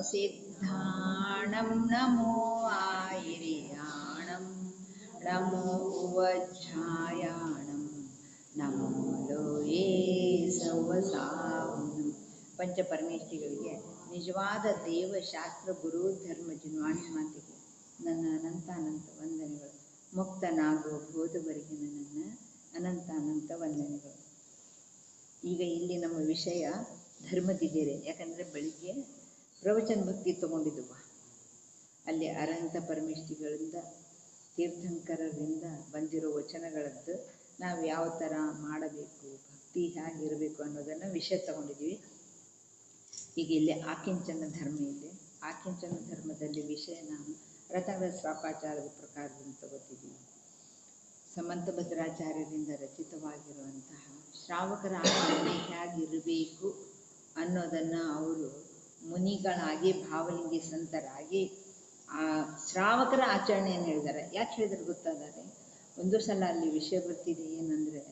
ಸಿದ್ಧಾಣಂ ನಮೋ ಆಯಿರಿಯಾಣಂ ನಮೋ ಉವಜ್ಜಾಯಾಣಂ ನಮೋ ಲೋಯೇ ಸವಸಾವನಂ. ಪಂಚಪರಮೇಷ್ಠಿಗಳಿಗೆ ನಿಜವಾದ ದೇವಶಾಸ್ತ್ರ ಗುರು ಧರ್ಮ ಜಿನ್ವಾಣಿ ಮಾತಿಗೆ ನನ್ನ ಅನಂತ ವಂದನೆಗಳು. ಮುಕ್ತನಾಗುವ ಬೋಧವರಿಗೆ ನನ್ನ ಅನಂತ ವಂದನೆಗಳು. ಈಗ ಇಲ್ಲಿ ನಮ್ಮ ವಿಷಯ ಧರ್ಮದಿದ್ದೇನೆ. ಯಾಕಂದರೆ ಬೆಳಿಗ್ಗೆ ಪ್ರವಚನ ಭಕ್ತಿ ತಗೊಂಡಿದ್ದುವ ಅಲ್ಲಿ ಅನಂತ ಪರಮೇಷ್ಠಿಗಳಿಂದ ತೀರ್ಥಂಕರರಿಂದ ಬಂದಿರೋ ವಚನಗಳದ್ದು ನಾವು ಯಾವ ಥರ ಮಾಡಬೇಕು, ಭಕ್ತಿ ಹೇಗಿರಬೇಕು ಅನ್ನೋದನ್ನು ವಿಷಯ ತಗೊಂಡಿದ್ದೀವಿ. ಈಗ ಇಲ್ಲಿ ಆಕಿಂಚನ ಧರ್ಮ ಇದೆ. ಆಕಿಂಚನ ಧರ್ಮದಲ್ಲಿ ವಿಷಯ ನಾವು ರತ್ನಗಳ ಸ್ವಾಪಾಚಾರದ ಪ್ರಕಾರದಿಂದ ತಗೋತಿದ್ದೀವಿ. ಸಮಂತ ಭದ್ರಾಚಾರ್ಯರಿಂದ ರಚಿತವಾಗಿರುವಂತಹ ಶ್ರಾವಕರ ಆಚರಣೆ ಹೇಗಿರಬೇಕು ಅನ್ನೋದನ್ನು ಅವರು ಮುನಿಗಳಾಗಿ ಭಾವಲಿಂಗಿ ಸಂತರಾಗಿ ಆ ಶ್ರಾವಕರ ಆಚರಣೆಯನ್ನು ಹೇಳಿದ್ದಾರೆ. ಯಾಕೆ ಹೇಳಿದ್ರೆ ಗೊತ್ತಾದರೆ, ಒಂದು ಸಲ ಅಲ್ಲಿ ವಿಷಯ ಬರ್ತಿದೆ ಏನಂದರೆ,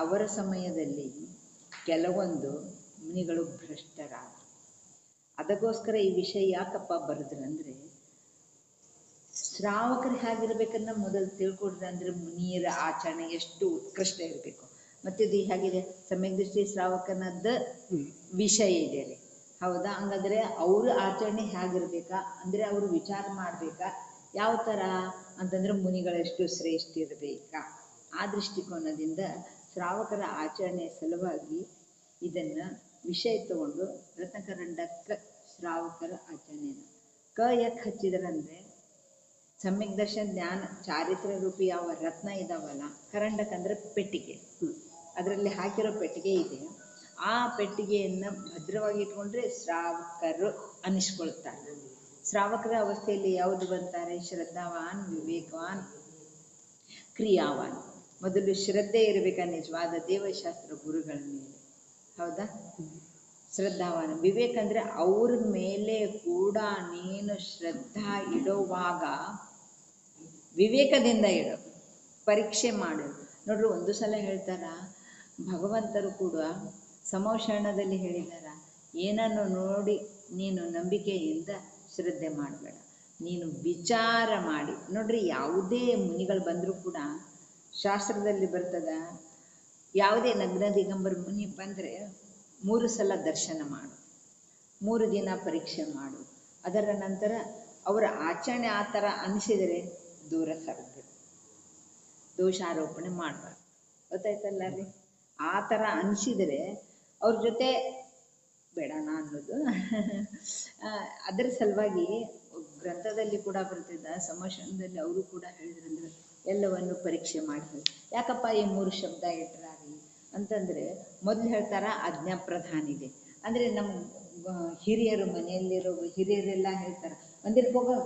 ಅವರ ಸಮಯದಲ್ಲಿ ಕೆಲವೊಂದು ಮುನಿಗಳು ಭ್ರಷ್ಟರಾದರು. ಅದಕ್ಕೋಸ್ಕರ ಈ ವಿಷಯ ಯಾಕಪ್ಪ ಬರೆದ್ರಂದರೆ, ಶ್ರಾವಕರು ಹೇಗಿರ್ಬೇಕನ್ನ ಮೊದಲು ತಿಳ್ಕೊಡ್ರೆ. ಅಂದರೆ ಮುನಿಯರ ಆಚರಣೆ ಎಷ್ಟು ಉತ್ಕೃಷ್ಟ ಇರಬೇಕು. ಮತ್ತು ಇದು ಹೇಗಿದೆ, ಸಮ್ಯಕ್ ದೃಷ್ಟಿ ಶ್ರಾವಕನದ್ದ ವಿಷಯ ಇದೆ ರೀ. ಹೌದಾ? ಹಂಗಾದ್ರೆ ಅವ್ರ ಆಚರಣೆ ಹೇಗಿರ್ಬೇಕಾ ಅಂದರೆ ಅವರು ವಿಚಾರ ಮಾಡಬೇಕಾ ಯಾವ ಥರ ಅಂತಂದರೆ ಮುನಿಗಳೆಷ್ಟು ಶ್ರೇಷ್ಠ ಇರಬೇಕಾ. ಆ ದೃಷ್ಟಿಕೋನದಿಂದ ಶ್ರಾವಕರ ಆಚರಣೆ ಸಲುವಾಗಿ ಇದನ್ನು ವಿಷಯ ತಗೊಂಡು ರತ್ನಕರಂಡಕ್ಕೆ ಶ್ರಾವಕರ ಆಚರಣೆಯನ್ನು ಯಾಕೆ ಹಚ್ಚಿದ್ರಂದರೆ, ಸಮ್ಯಕ್ ದರ್ಶನ ಜ್ಞಾನ ಚಾರಿತ್ರ ರೂಪಿ ಯಾವ ರತ್ನ ಇದಾವಲ್ಲ, ಕರಂಡಕ್ ಅಂದರೆ ಪೆಟ್ಟಿಗೆ, ಅದರಲ್ಲಿ ಹಾಕಿರೋ ಪೆಟ್ಟಿಗೆ ಇದೆ. ಆ ಪೆಟ್ಟಿಗೆಯನ್ನು ಭದ್ರವಾಗಿ ಇಟ್ಕೊಂಡ್ರೆ ಶ್ರಾವಕರು ಅನಿಸ್ಕೊಳ್ತಾರೆ. ಶ್ರಾವಕರ ಅವಸ್ಥೆಯಲ್ಲಿ ಯಾವುದು ಬರ್ತಾರೆ? ಶ್ರದ್ಧಾವಾನ್, ವಿವೇಕವಾನ್, ಕ್ರಿಯಾವಾನ್. ಮೊದಲು ಶ್ರದ್ಧೆ ಇರಬೇಕಾ ನಿಜವಾದ ದೇವಶಾಸ್ತ್ರ ಗುರುಗಳ ಮೇಲೆ. ಹೌದಾ? ಶ್ರದ್ಧಾವಾನ್. ವಿವೇಕ ಅಂದರೆ ಅವ್ರ ಮೇಲೆ ಕೂಡ ನೀನು ಶ್ರದ್ಧಾ ಇಡುವಾಗ ವಿವೇಕದಿಂದ ಇಡು, ಪರೀಕ್ಷೆ ಮಾಡು. ನೋಡ್ರಿ, ಒಂದು ಸಲ ಹೇಳ್ತಾರ ಭಗವಂತರು ಕೂಡ ಸಮೋಷಣದಲ್ಲಿ ಹೇಳಿದಾರ, ಏನನ್ನು ನೋಡಿ ನೀನು ನಂಬಿಕೆಯಿಂದ ಶ್ರದ್ಧೆ ಮಾಡಬೇಡ, ನೀನು ವಿಚಾರ ಮಾಡಿ. ನೋಡ್ರಿ, ಯಾವುದೇ ಮುನಿಗಳು ಬಂದರೂ ಕೂಡ ಶಾಸ್ತ್ರದಲ್ಲಿ ಬರ್ತದ, ಯಾವುದೇ ನಗ್ನ ದಿಗಂಬರ ಮುನಿ ಬಂದರೆ 3 ಸಲ ದರ್ಶನ ಮಾಡು, 3 ದಿನ ಪರೀಕ್ಷೆ ಮಾಡು. ಅದರ ನಂತರ ಅವರ ಆಚರಣೆ ಆ ಥರ ಅನಿಸಿದರೆ ದೂರ ಸರಿದ್ಬಿಡು, ದೋಷಾರೋಪಣೆ ಮಾಡಬಾರ್ದು. ಗೊತ್ತಾಯ್ತಲ್ಲ ರೀ? ಆ ಥರ ಅನಿಸಿದರೆ ಅವ್ರ ಜೊತೆ ಬೇಡಣ ಅನ್ನೋದು. ಅದರ ಸಲುವಾಗಿ ಗ್ರಂಥದಲ್ಲಿ ಕೂಡ ಬರ್ತಿದ್ದ, ಸಮೋಷಣದಲ್ಲಿ ಅವರು ಕೂಡ ಹೇಳಿದ್ರಂದ್ರೆ ಎಲ್ಲವನ್ನು ಪರೀಕ್ಷೆ ಮಾಡಿ. ಯಾಕಪ್ಪ ಈ 3 ಶಬ್ದ ಇಟ್ರಾರಿ ಅಂತಂದರೆ, ಮೊದಲು ಹೇಳ್ತಾರ ಆಜ್ಞಾ ಪ್ರಧಾನ ಇದೆ. ಅಂದರೆ ನಮ್ಮ ಹಿರಿಯರು, ಮನೆಯಲ್ಲಿರೋ ಹಿರಿಯರೆಲ್ಲ ಹೇಳ್ತಾರೆ, ಮಂದಿರಕ್ಕೆ ಹೋಗು,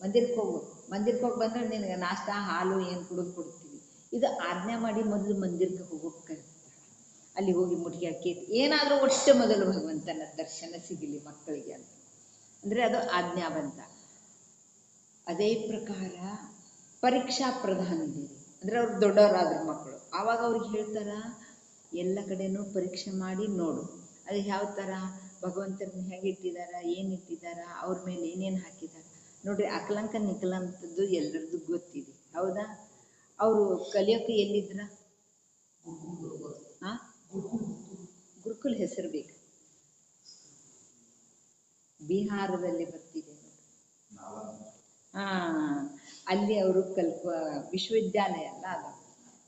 ಮಂದಿರಕ್ಕೆ ಹೋಗು, ಮಂದಿರಕ್ಕೆ ಹೋಗಿ ಬಂದರೆ ನಿನಗೆ ನಾಷ್ಟಾ ಹಾಲು ಏನು ಕೊಡ್ತೀವಿ. ಇದು ಆಜ್ಞಾ ಮಾಡಿ ಮೊದಲು ಮಂದಿರಕ್ಕೆ ಹೋಗೋಕೆ ಅಲ್ಲಿ ಹೋಗಿ ಮುಟ್ಟಿ ಹಾಕಿ ಏನಾದರೂ ಒಟ್ಟು ಮೊದಲು ಭಗವಂತನ ದರ್ಶನ ಸಿಗಲಿ ಮಕ್ಕಳಿಗೆ ಅಂತ. ಅಂದರೆ ಅದು ಆಜ್ಞಾವಂತ. ಅದೇ ಪ್ರಕಾರ ಪರೀಕ್ಷಾ ಪ್ರಧಾನ ಇದೆ. ಅಂದರೆ ಅವ್ರು ದೊಡ್ಡವರಾದ್ರ ಮಕ್ಕಳು, ಆವಾಗ ಅವ್ರಿಗೆ ಹೇಳ್ತಾರ ಎಲ್ಲ ಕಡೆನೂ ಪರೀಕ್ಷೆ ಮಾಡಿ ನೋಡು. ಅದು ಯಾವ ಥರ ಭಗವಂತರನ್ನ ಹೇಗೆ ಇಟ್ಟಿದಾರ, ಏನು ಇಟ್ಟಿದಾರ, ಅವ್ರ ಮೇಲೆ ಏನೇನು ಹಾಕಿದ್ದಾರೆ. ನೋಡ್ರಿ, ಅಕಲಂಕ ನಿಕಲಂತದ್ದು ಎಲ್ಲರದ್ದು ಗೊತ್ತಿದೆ. ಹೌದಾ? ಅವರು ಕಲಿಯೋಕೆ ಎಲ್ಲಿದ್ರ? ಹಾಂ, ಗುರುಕುಲ್ ಹೆಸರು ಬೇಕು, ಬಿಹಾರದಲ್ಲಿ ಬರ್ತಿದೆ. ಹಾಂ, ಅಲ್ಲಿ ಅವರು ವಿಶ್ವವಿದ್ಯಾಲಯ ಅಲ್ಲ ಅದು,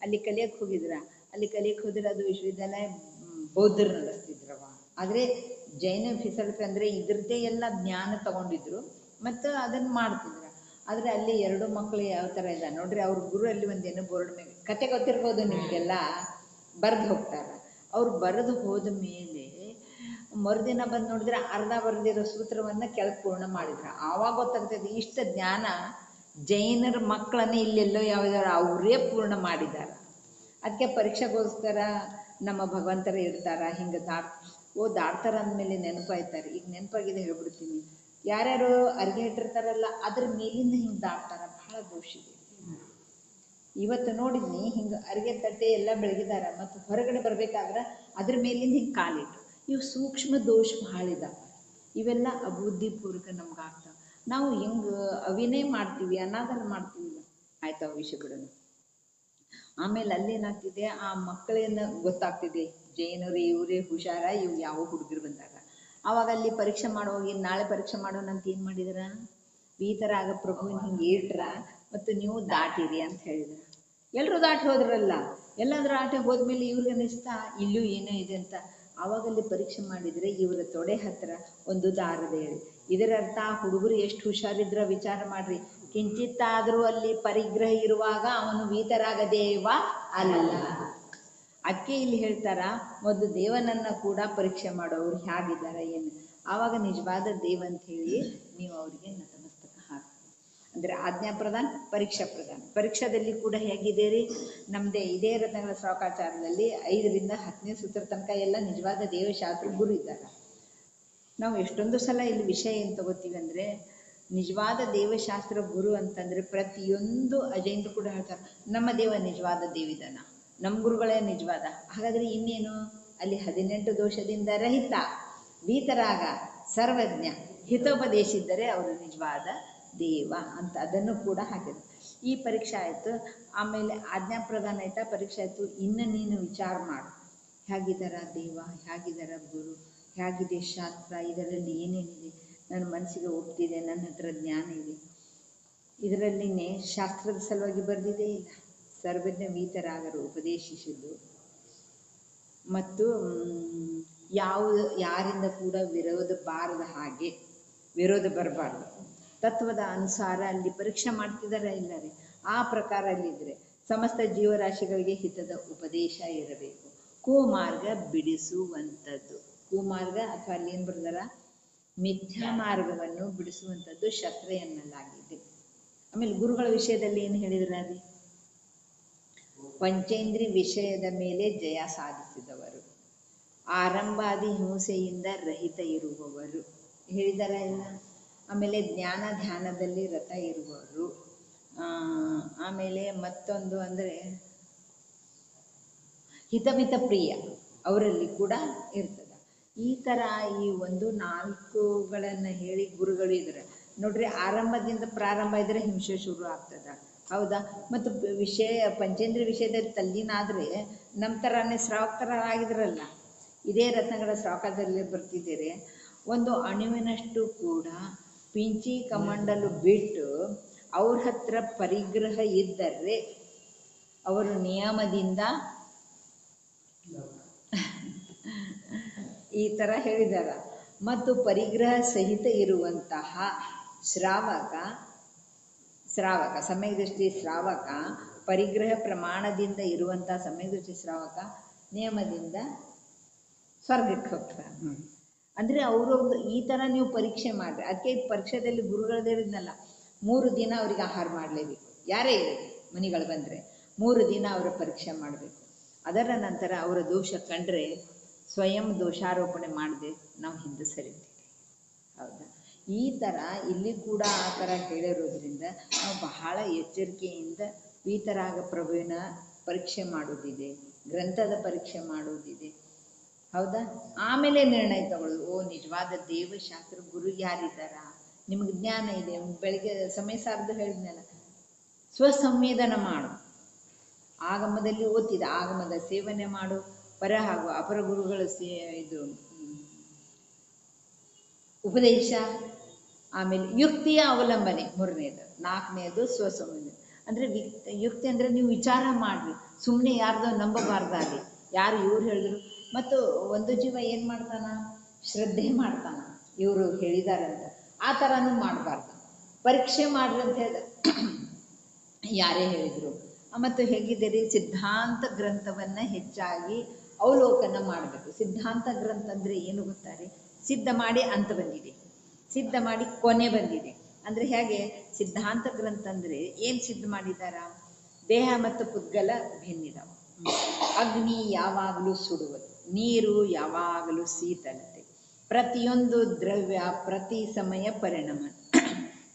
ಅಲ್ಲಿ ಕಲಿಯಕ್ಕೆ ಹೋಗಿದ್ರ. ಅಲ್ಲಿ ಕಲಿಯಕ್ಕೆ ಹೋದ್ರೆ ಅದು ವಿಶ್ವವಿದ್ಯಾಲಯ ಬೌದ್ಧರು ನಡೆಸ್ತಿದ್ರವ. ಆದರೆ ಜೈನ ಫಿಸಲ್ಕ್ ಅಂದರೆ ಇದ್ರದ್ದೇ ಎಲ್ಲ ಜ್ಞಾನ ತಗೊಂಡಿದ್ರು ಮತ್ತು ಅದನ್ನು ಮಾಡ್ತಿದ್ರು. ಆದರೆ ಅಲ್ಲಿ 2 ಮಕ್ಕಳು ಯಾವ ಥರ ಇದೆ ನೋಡ್ರಿ. ಅವ್ರ ಗುರು ಅಲ್ಲಿ ಒಂದೇನೋ ಬೋರ್ಡ್ ಮೇಲೆ ಕತೆ ಗೊತ್ತಿರ್ಬೋದು ನಿಮಗೆಲ್ಲ, ಬರೆದು ಹೋಗ್ತಾರೆ. ಅವ್ರು ಬರೆದು ಹೋದ ಮೇಲೆ ಮರುದಿನ ಬಂದು ನೋಡಿದ್ರೆ ಅರ್ಧ ಬರೆದಿರೋ ಸೂತ್ರವನ್ನು ಕೆಳಗೆ ಪೂರ್ಣ ಮಾಡಿದ್ರು. ಆವಾಗ ಗೊತ್ತಾಗ್ತದೆ ಇಷ್ಟ ಜ್ಞಾನ ಜೈನರ ಮಕ್ಕಳನ್ನೇ ಇಲ್ಲೆಲ್ಲೋ ಯಾವುದಾದ್ರು ಅವರೇ ಪೂರ್ಣ ಮಾಡಿದ್ದಾರೆ. ಅದಕ್ಕೆ ಪರೀಕ್ಷೆಗೋಸ್ಕರ ನಮ್ಮ ಭಗವಂತರೇ ಇರ್ತಾರ. ಹಿಂಗೆ ದಾಟ್ತಾರ ಅಂದಮೇಲೆ ನೆನಪಾಯ್ತಾರೆ. ಈಗ ನೆನಪಾಗಿದೆ ಹೇಳ್ಬಿಡ್ತೀನಿ. ಯಾರ್ಯಾರು ಅರ್ಗೆ ಇಟ್ಟಿರ್ತಾರಲ್ಲ ಅದ್ರ ಮೇಲಿಂದ ಹಿಂಗೆ ದಾಟ್ತಾರ, ಭಾಳ ದೋಷ ಇದೆ. ಇವತ್ತು ನೋಡಿದ್ನಿ ಹಿಂಗೆ ಅರ್ಗೆ ತಟ್ಟೆ ಎಲ್ಲ ಬೆಳಗಿದಾರ, ಮತ್ತು ಹೊರಗಡೆ ಬರ್ಬೇಕಾದ್ರೆ ಅದ್ರ ಮೇಲಿಂದ ಹಿಂಗೆ ಕಾಲಿಟ್ಟು, ಇವು ಸೂಕ್ಷ್ಮ ದೋಷ ಭಾಳ ಇದಾವೆ. ಇವೆಲ್ಲ ಅಬುದ್ಧಿಪೂರ್ವಕ ನಮ್ಗೆ ಆಗ್ತಾವೆ. ನಾವು ಹೆಂಗೆ ಅವಿನೇ ಮಾಡ್ತೀವಿ, ಅನಾದರ ಮಾಡ್ತೀವಿ, ಆಯ್ತು ವಿಷಯ ಬಿಡೋಣ. ಆಮೇಲೆ ಅಲ್ಲೇನಾಗ್ತಿದೆ, ಆ ಮಕ್ಕಳೇನ ಗೊತ್ತಾಗ್ತಿದೆ ಜೈನರು ಇವರೇ ಹುಷಾರ, ಇವು ಯಾವ ಹುಡುಗರು ಬಂದಾಗ ಆವಾಗ ಅಲ್ಲಿ ಪರೀಕ್ಷೆ ಮಾಡೋಗಿ ನಾಳೆ ಪರೀಕ್ಷೆ ಮಾಡೋಣ ಅಂತ ಏನು ಮಾಡಿದ್ರ, ಈ ಥರ ಆಗ ಪ್ರಭುವಿನ ಹಿಂಗೆ ಇಟ್ರ ಮತ್ತು ನೀವು ದಾಟಿರಿ ಅಂತ ಹೇಳಿದ್ರ. ಎಲ್ಲರೂ ದಾಟಿ ಹೋದ್ರಲ್ಲ, ಎಲ್ಲಾದ್ರೂ ಆಟ ಹೋದ್ಮೇಲೆ ಇವ್ರಿಗೆ ಅನಿಸ್ತಾ ಇಲ್ಲೂ ಏನೋ ಇದೆ ಅಂತ. ಆವಾಗಲ್ಲಿ ಪರೀಕ್ಷೆ ಮಾಡಿದರೆ ಇವರ ತೊಡೆ ಹತ್ರ ಒಂದು ದಾರದ ಹೇಳಿ. ಇದರ ಅರ್ಥ ಹುಡುಗರು ಎಷ್ಟು ಹುಷಾರಿದ್ರ ವಿಚಾರ ಮಾಡ್ರಿ. ಕಿಂಚಿತ್ತಾದರೂ ಅಲ್ಲಿ ಪರಿಗ್ರಹ ಇರುವಾಗ ಅವನು ವೀತರಾಗದೇವ ಅಲ್ಲ. ಅಕ್ಕೆ ಇಲ್ಲಿ ಹೇಳ್ತಾರ, ಮೊದಲು ದೇವನನ್ನ ಕೂಡ ಪರೀಕ್ಷೆ ಮಾಡೋರು ಹೇಗಿದ್ದಾರೆ ಏನು, ಆವಾಗ ನಿಜವಾದ ದೇವ ಅಂತ ಹೇಳಿ ನೀವು ಅವರಿಗೆ ನತಮಸ್ತಕ ಹಾಕಿ. ಅಂದರೆ ಆಜ್ಞಾ ಪ್ರದಾನ, ಪರೀಕ್ಷಾ ಪ್ರದಾನ. ಪರೀಕ್ಷಾದಲ್ಲಿ ಕೂಡ ಹೇಗಿದೆ ರೀ, ನಮ್ಮದೇ ಇದೇ ರತ್ನಗಳ ಶ್ಲೋಕಾಚಾರದಲ್ಲಿ 5ರಿಂದ 10ನೇ ಸೂತ್ರ ತನಕ ಎಲ್ಲ ನಿಜವಾದ ದೇವಶಾಸ್ತ್ರ ಗುರು ಇದ್ದಾರೆ. ನಾವು ಎಷ್ಟೊಂದು ಸಲ ಇಲ್ಲಿ ವಿಷಯ ಏನು ತಗೋತೀವಿ ಅಂದರೆ, ನಿಜವಾದ ದೇವಶಾಸ್ತ್ರ ಗುರು ಅಂತಂದರೆ ಪ್ರತಿಯೊಂದು ಅಜೈನರು ಕೂಡ ಹೇಳ್ತಾರೆ ನಮ್ಮ ದೇವ ನಿಜವಾದ ದೇವಿದಾನ, ನಮ್ಮ ಗುರುಗಳೇ ನಿಜವಾದ. ಹಾಗಾದರೆ ಇನ್ನೇನು ಅಲ್ಲಿ 18 ದೋಷದಿಂದ ರಹಿತ, ವೀತರಾಗ, ಸರ್ವಜ್ಞ, ಹಿತೋಪದೇಶಿದ್ದರೆ ಅವರು ನಿಜವಾದ ದೇವ ಅಂತ ಅದನ್ನು ಕೂಡ ಹಾಕಿದ್ರು. ಈ ಪರೀಕ್ಷೆ ಆಯಿತು, ಆಮೇಲೆ ಆಜ್ಞಾ ಪ್ರದಾನ ಆಯ್ತಾ, ಪರೀಕ್ಷೆ ಆಯಿತು. ಇನ್ನು ನೀನು ವಿಚಾರ ಮಾಡು, ಹೇಗಿದ್ದಾರ ದೇವ, ಹೇಗಿದ್ದಾರ ಗುರು, ಹೇಗಿದೆ ಶಾಸ್ತ್ರ, ಇದರಲ್ಲಿ ಏನೇನಿದೆ, ನನ್ನ ಮನಸ್ಸಿಗೆ ಒಪ್ತಿದೆ, ನನ್ನ ಹತ್ರ ಜ್ಞಾನ ಇದೆ, ಇದರಲ್ಲಿನೇ ಶಾಸ್ತ್ರದ ಸಲುವಾಗಿ ಬರೆದಿದೆ ಇಲ್ಲ. ಸರ್ವಜ್ಞ ವೀತರಾಗರು ಉಪದೇಶಿಸಿದ್ದು ಮತ್ತು ಯಾರಿಂದ ಕೂಡ ವಿರೋಧ ಬರಬಾರ್ದು. ತತ್ವದ ಅನುಸಾರ ಅಲ್ಲಿ ಪರೀಕ್ಷೆ ಮಾಡ್ತಿದ್ದಾರೆ ಇಲ್ಲ ರೀ, ಆ ಪ್ರಕಾರ ಅಲ್ಲಿದ್ದರೆ ಸಮಸ್ತ ಜೀವರಾಶಿಗಳಿಗೆ ಹಿತದ ಉಪದೇಶ ಇರಬೇಕು. ಕುಮಾರ್ಗ ಬಿಡಿಸುವಂಥದ್ದು, ಕುಮಾರ್ಗ ಅಥವಾ ಅಲ್ಲಿ ಏನು ಬರ್ದಾರ, ಮಿಥ್ಯಾ ಮಾರ್ಗವನ್ನು ಬಿಡಿಸುವಂಥದ್ದು ಶಸ್ತ್ರ ಎನ್ನಲಾಗಿದೆ. ಆಮೇಲೆ ಗುರುಗಳ ವಿಷಯದಲ್ಲಿ ಏನು ಹೇಳಿದ್ರ ರೀ, ಪಂಚೇಂದ್ರಿ ವಿಷಯದ ಮೇಲೆ ಜಯ ಸಾಧಿಸಿದವರು, ಆರಂಭಾದಿ ಹಿಂಸೆಯಿಂದ ರಹಿತ ಇರುವವರು ಹೇಳಿದಾರ ಇಲ್ಲ. ಆಮೇಲೆ ಜ್ಞಾನ ಧ್ಯಾನದಲ್ಲಿ ರತ ಇರುವವರು, ಆಮೇಲೆ ಮತ್ತೊಂದು ಅಂದರೆ ಹಿತಮಿತ ಪ್ರಿಯ ಅವರಲ್ಲಿ ಕೂಡ ಇರ್ತದೆ. ಈ ಥರ ಈ 1-4ಗಳನ್ನು ಹೇಳಿ ಗುರುಗಳು ಇದ್ದಾರೆ ನೋಡ್ರಿ. ಆರಂಭದಿಂದ ಪ್ರಾರಂಭ ಇದ್ದರೆ ಹಿಂಸೆ ಶುರು ಆಗ್ತದೆ, ಹೌದಾ? ಮತ್ತು ಪಂಚೇಂದ್ರಿಯ ವಿಷಯದಲ್ಲಿ ತಲ್ಲೀನಾದರೆ ನಮ್ಮ ಥರನೇ ಶ್ರಾವಕರಾಗಿದ್ರಲ್ಲ, ಇದೇ ರತ್ನಗಳ ಶ್ರಾವಕದಲ್ಲಿ ಬರ್ತಿದ್ದೀರಿ. ಒಂದು ಅಣುವಿನಷ್ಟು ಕೂಡ ಪಿಂಚಿ ಕಮಂಡಲು ಬಿಟ್ಟು ಅವ್ರ ಹತ್ರ ಪರಿಗ್ರಹ ಇದ್ದರೆ ಅವರು ನಿಯಮದಿಂದ ಈ ಥರ ಹೇಳಿದಾರ. ಮತ್ತು ಪರಿಗ್ರಹ ಸಹಿತ ಇರುವಂತಹ ಶ್ರಾವಕ ಸಮ್ಯಕ್ ಶ್ರಾವಕ, ಪರಿಗ್ರಹ ಪ್ರಮಾಣದಿಂದ ಇರುವಂತಹ ಸಮ್ಯಕ್ ಶ್ರಾವಕ ನಿಯಮದಿಂದ ಸ್ವರ್ಗಕ್ಕೆ ಹೋಗ್ತಾರೆ. ಅಂದರೆ ಅವರು ಈ ಥರ ನೀವು ಪರೀಕ್ಷೆ ಮಾಡಿರಿ. ಅದಕ್ಕೆ ಪರೀಕ್ಷೆಯಲ್ಲಿ ಗುರುಗಳದ್ದು ಹೇಳಿದ್ನಲ್ಲ, 3 ದಿನ ಅವ್ರಿಗೆ ಆಹಾರ ಮಾಡಲೇಬೇಕು. ಯಾರೇ ಇರಲಿ, ಮನೆಗಳು ಬಂದರೆ 3 ದಿನ ಅವರ ಪರೀಕ್ಷೆ ಮಾಡಬೇಕು. ಅದರ ನಂತರ ಅವರ ದೋಷ ಕಂಡ್ರೆ ಸ್ವಯಂ ದೋಷಾರೋಪಣೆ ಮಾಡದೆ ನಾವು ಹಿಂದೆ ಸರಿತೀವಿ, ಹೌದಾ? ಈ ಥರ ಇಲ್ಲಿ ಕೂಡ ಆ ಥರ ಹೇಳಿರೋದ್ರಿಂದ ನಾವು ಬಹಳ ಎಚ್ಚರಿಕೆಯಿಂದ ವೀತರಾಗ ಪ್ರಭುವಿನ ಪರೀಕ್ಷೆ ಮಾಡೋದಿದೆ, ಗ್ರಂಥದ ಪರೀಕ್ಷೆ ಮಾಡೋದಿದೆ, ಹೌದಾ? ಆಮೇಲೆ ನಿರ್ಣಯ ತಗೊಳ್ಳೋದು. ಓ, ನಿಜವಾದ ದೇವಶಾಸ್ತ್ರ ಗುರು ಯಾರಿದ್ದಾರ, ನಿಮಗೆ ಜ್ಞಾನ ಇದೆ. ಬೆಳಗ್ಗೆ ಸಮಯ ಸಾರ್ದು ಹೇಳಿದ್ನಲ್ಲ, ಸ್ವಸಂವೇದನ ಮಾಡು. ಆಗಮದಲ್ಲಿ ಓದ್ತಿದ್ದ ಆಗಮದ ಸೇವನೆ ಮಾಡು, ಪರ ಹಾಗೂ ಅಪರ ಗುರುಗಳ ಇದು ಉಪದೇಶ, ಆಮೇಲೆ ಯುಕ್ತಿಯ ಅವಲಂಬನೆ 3ನೇದು. 4ನೇದು ಸ್ವಸಂವೇದನೆ. ಅಂದರೆ ಯುಕ್ತಿ ಅಂದರೆ ನೀವು ವಿಚಾರ ಮಾಡಿರಿ, ಸುಮ್ಮನೆ ಯಾರ್ದೋ ನಂಬಬಾರ್ದಾಗಿ, ಯಾರು ಇವ್ರು ಹೇಳಿದ್ರು. ಮತ್ತು ಒಂದು ಜೀವ ಏನು ಮಾಡ್ತಾನ, ಶ್ರದ್ಧೆ ಮಾಡ್ತಾನ, ಇವರು ಹೇಳಿದಾರಂತ ಆ ಥರನೂ ಮಾಡಬಾರ್ದು. ಪರೀಕ್ಷೆ ಮಾಡ್ರಿ ಅಂತ ಹೇಳಿದ ಯಾರೇ ಹೇಳಿದರು. ಮತ್ತು ಹೇಗಿದ್ದೀರಿ, ಸಿದ್ಧಾಂತ ಗ್ರಂಥವನ್ನು ಹೆಚ್ಚಾಗಿ ಅವಲೋಕನ ಮಾಡಬೇಕು. ಸಿದ್ಧಾಂತ ಗ್ರಂಥ ಅಂದರೆ ಏನು ಗೊತ್ತಾರೆ, ಸಿದ್ಧ ಮಾಡಿ ಅಂತ ಬಂದಿದೆ, ಸಿದ್ಧ ಮಾಡಿ ಕೊನೆ ಬಂದಿದೆ. ಅಂದರೆ ಹೇಗೆ ಸಿದ್ಧಾಂತ ಗ್ರಂಥ ಅಂದರೆ ಏನು ಸಿದ್ಧ ಮಾಡಿದಾರ, ದೇಹ ಮತ್ತು ಪುದ್ಗಲ ಭಿನ್ನಿದಾವ, ಅಗ್ನಿ ಯಾವಾಗಲೂ ಸುಡುವುದು, ನೀರು ಯಾವಾಗಲೂ ಶೀತಲತೆ, ಪ್ರತಿಯೊಂದು ದ್ರವ್ಯ ಪ್ರತಿ ಸಮಯ ಪರಿಣಾಮ.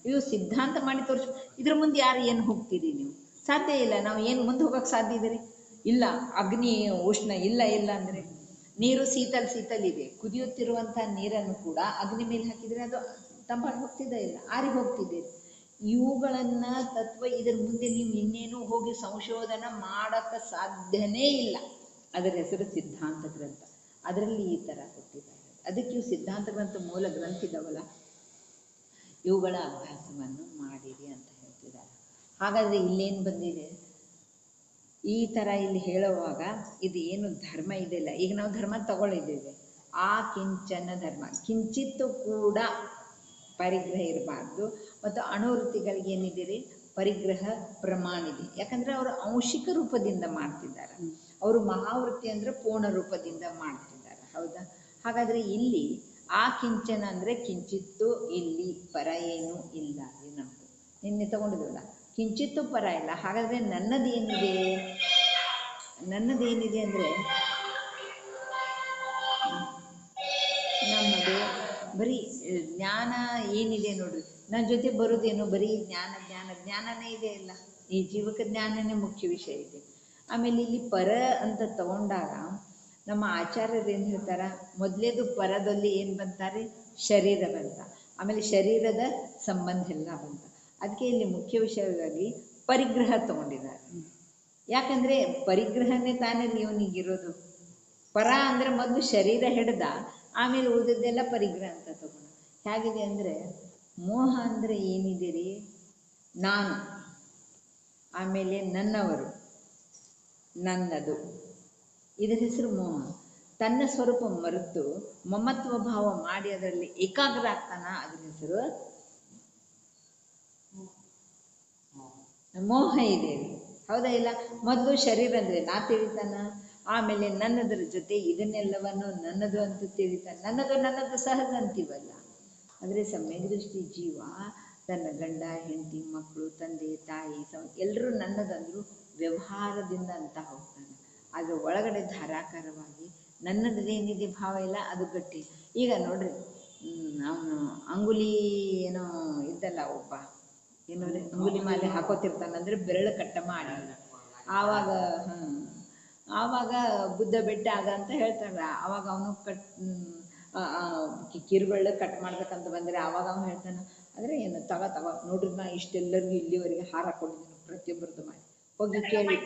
ಇವು ಸಿದ್ಧಾಂತ ಮಾಡಿ ತೋರಿಸು. ಇದ್ರ ಮುಂದೆ ಯಾರು ಏನು ಹೋಗ್ತೀರಿ ನೀವು, ಸಾಧ್ಯ ಇಲ್ಲ. ನಾವು ಏನು ಮುಂದೆ ಹೋಗೋಕ್ಕೆ ಸಾಧ್ಯ ಇದೆ ರೀ? ಇಲ್ಲ. ಅಗ್ನಿ ಉಷ್ಣ ಇಲ್ಲ ಅಂದರೆ ನೀರು ಶೀತಲ್ ಇದೆ, ಕುದಿಯುತ್ತಿರುವಂಥ ನೀರನ್ನು ಕೂಡ ಅಗ್ನಿ ಮೇಲೆ ಹಾಕಿದರೆ ಅದು ತಂಪಾಗಿ ಹೋಗ್ತಿದ್ದ ಇಲ್ಲ, ಆರಿ ಹೋಗ್ತಿದೆ. ಇವುಗಳನ್ನ ತತ್ವ ಇದರ ಮುಂದೆ ನೀವು ಇನ್ನೇನು ಹೋಗಿ ಸಂಶೋಧನೆ ಮಾಡಕ್ಕೆ ಸಾಧ್ಯನೇ ಇಲ್ಲ. ಅದರ ಹೆಸರು ಸಿದ್ಧಾಂತ ಗ್ರಂಥ. ಅದರಲ್ಲಿ ಈ ಥರ ಕೊಟ್ಟಿದ್ದಾರೆ. ಅದಕ್ಕೆ ಇವು ಸಿದ್ಧಾಂತ ಗ್ರಂಥ ಮೂಲ ಗ್ರಂಥ ಇದ್ದಾವಲ್ಲ, ಇವುಗಳ ಅಭ್ಯಾಸವನ್ನು ಮಾಡಿರಿ ಅಂತ ಹೇಳ್ತಿದ್ದಾರೆ. ಹಾಗಾದರೆ ಇಲ್ಲೇನು ಬಂದಿದೆ? ಈ ಥರ ಇಲ್ಲಿ ಹೇಳುವಾಗ ಇದು ಏನು ಧರ್ಮ ಇದೆಯಲ್ಲ, ಈಗ ನಾವು ಧರ್ಮ ತಗೊಳ್ಳಿದ್ದೇವೆ. ಆ ಕಿಂಚನ ಧರ್ಮ, ಕಿಂಚಿತ್ತು ಕೂಡ ಪರಿಗ್ರಹ ಇರಬಾರ್ದು. ಮತ್ತು ಅಣುವೃತ್ತಿಗಳಿಗೆ ಏನಿದೆ ಪರಿಗ್ರಹ ಪ್ರಮಾಣ ಇದೆ. ಯಾಕಂದರೆ ಅವರು ಅಂಶಿಕ ರೂಪದಿಂದ ಮಾಡ್ತಿದ್ದಾರೆ, ಅವರು ಮಹಾವೃತ್ತಿ ಅಂದರೆ ಪೂರ್ಣ ರೂಪದಿಂದ ಮಾಡ್ತಿದ್ದಾರೆ. ಹೌದಾ? ಹಾಗಾದರೆ ಇಲ್ಲಿ ಆ ಕಿಂಚನ ಅಂದರೆ ಕಿಂಚಿತ್ತು, ಇಲ್ಲಿ ಪರ ಏನೂ ಇಲ್ಲ. ನಮ್ಮದು ನಿನ್ನೆ ತಗೊಂಡಿದ್ವಲ್ಲ, ಕಿಂಚಿತ್ತು ಪರ ಇಲ್ಲ. ಹಾಗಾದರೆ ನನ್ನದೇನಿದೆ ಅಂದರೆ ನಮ್ಮದು ಬರೀ ಜ್ಞಾನ ಏನಿದೆ ನೋಡ್ರಿ, ನನ್ನ ಜೊತೆ ಬರೋದೇನು ಬರೀ ಜ್ಞಾನನೇ ಇದೆ ಇಲ್ಲ. ಈ ಜೀವಕ ಜ್ಞಾನನೇ ಮುಖ್ಯ ವಿಷಯ ಇದೆ. ಆಮೇಲೆ ಇಲ್ಲಿ ಪರ ಅಂತ ತಗೊಂಡಾಗ ನಮ್ಮ ಆಚಾರ್ಯರು ಏನು ಹೇಳ್ತಾರೆ, ಮೊದಲೇದು ಪರದಲ್ಲಿ ಏನು ಬಂತಾರೆ? ಶರೀರ ಬಂತ. ಆಮೇಲೆ ಶರೀರದ ಸಂಬಂಧ ಎಲ್ಲ ಬಂತ. ಅದಕ್ಕೆ ಇಲ್ಲಿ ಮುಖ್ಯ ವಿಷಯವಾಗಿ ಪರಿಗ್ರಹ ತಗೊಂಡಿದ್ದಾರೆ. ಯಾಕಂದರೆ ಪರಿಗ್ರಹನೇ ತಾನೇ ಇವನಿಗಿರೋದು. ಪರ ಅಂದರೆ ಮೊದಲು ಶರೀರ ಹಿಡ್ದ, ಆಮೇಲೆ ಉಳಿದದ್ದೆಲ್ಲ ಪರಿಗ್ರಹ ಅಂತ ತಗೊಂಡ. ಹೇಗಿದೆ ಅಂದರೆ ಮೋಹ ಅಂದರೆ ಏನಿದೆ ರೀ? ನಾನು, ಆಮೇಲೆ ನನ್ನವರು, ನನ್ನದು, ಇದರ ಹೆಸರು ಮೋಹ. ತನ್ನ ಸ್ವರೂಪ ಮರೆತು ಮಮತ್ವ ಭಾವ ಮಾಡಿ ಅದರಲ್ಲಿ ಏಕಾಗ್ರ ಆಗ್ತಾನ, ಅದರ ಹೆಸರು ಮೋಹ ಇದೆ ರೀ. ಹೌದಾ ಇಲ್ಲ? ಮೊದಲು ಶರೀರ ಅಂದರೆ ನಾ ತಿಳಿತಾನ, ಆಮೇಲೆ ನನ್ನದರ ಜೊತೆ ಇದನ್ನೆಲ್ಲವನ್ನು ನನ್ನದು ಅಂತ ತಿಳಿತಾನೆ. ನನ್ನದು ಸಹಜ ಅಂತೀವಲ್ಲ. ಅಂದರೆ ಸಮ್ಯಕ್ ದೃಷ್ಟಿ ಜೀವ ತನ್ನ ಗಂಡ, ಹೆಂಡತಿ, ಮಕ್ಕಳು, ತಂದೆ, ತಾಯಿ ಎಲ್ಲರೂ ನನ್ನದಂದ್ರು ವ್ಯವಹಾರದಿಂದ ಅಂತ ಹೋಗ್ತಾನೆ. ಅದರ ಒಳಗಡೆ ಧಾರಾಕಾರವಾಗಿ ನನ್ನದೇನಿದೆ ಭಾವ ಇಲ್ಲ, ಅದು ಗಟ್ಟಿ. ಈಗ ನೋಡ್ರಿ, ಅವನು ಅಂಗುಲಿ ಏನೋ ಇದ್ದಲ್ಲ ಒಬ್ಬ, ಏನಂದರೆ ಅಂಗುಲಿ ಮಾಲೆ ಹಾಕೋತಿರ್ತಾನಂದ್ರೆ ಬೆರಳು ಕಟ್ಟ ಮಾಡಿ, ಆವಾಗ ಬುದ್ಧ ಬೆಟ್ಟ ಆಗ ಅಂತ ಹೇಳ್ತಾರೆ. ಆವಾಗ ಅವನು ಕಿರುಬೆರಳು ಕಟ್ ಮಾಡ್ಬೇಕಂತ ಬಂದರೆ ಆವಾಗ ಅವನು ಹೇಳ್ತಾನೆ, ಅಂದರೆ ಏನು ತಗೋ ನೋಡ್ರಿ, ನಾ ಇಷ್ಟೆಲ್ಲರಿಗೂ ಇಲ್ಲಿವರೆಗೆ ಹಾರ ಕೊಟ್ಟಿದ್ದೀನಿ, ಪ್ರತಿಯೊಬ್ಬರದ್ದು ಮಾಡಿ ಹೋಗಿ ಕೇಳಿ.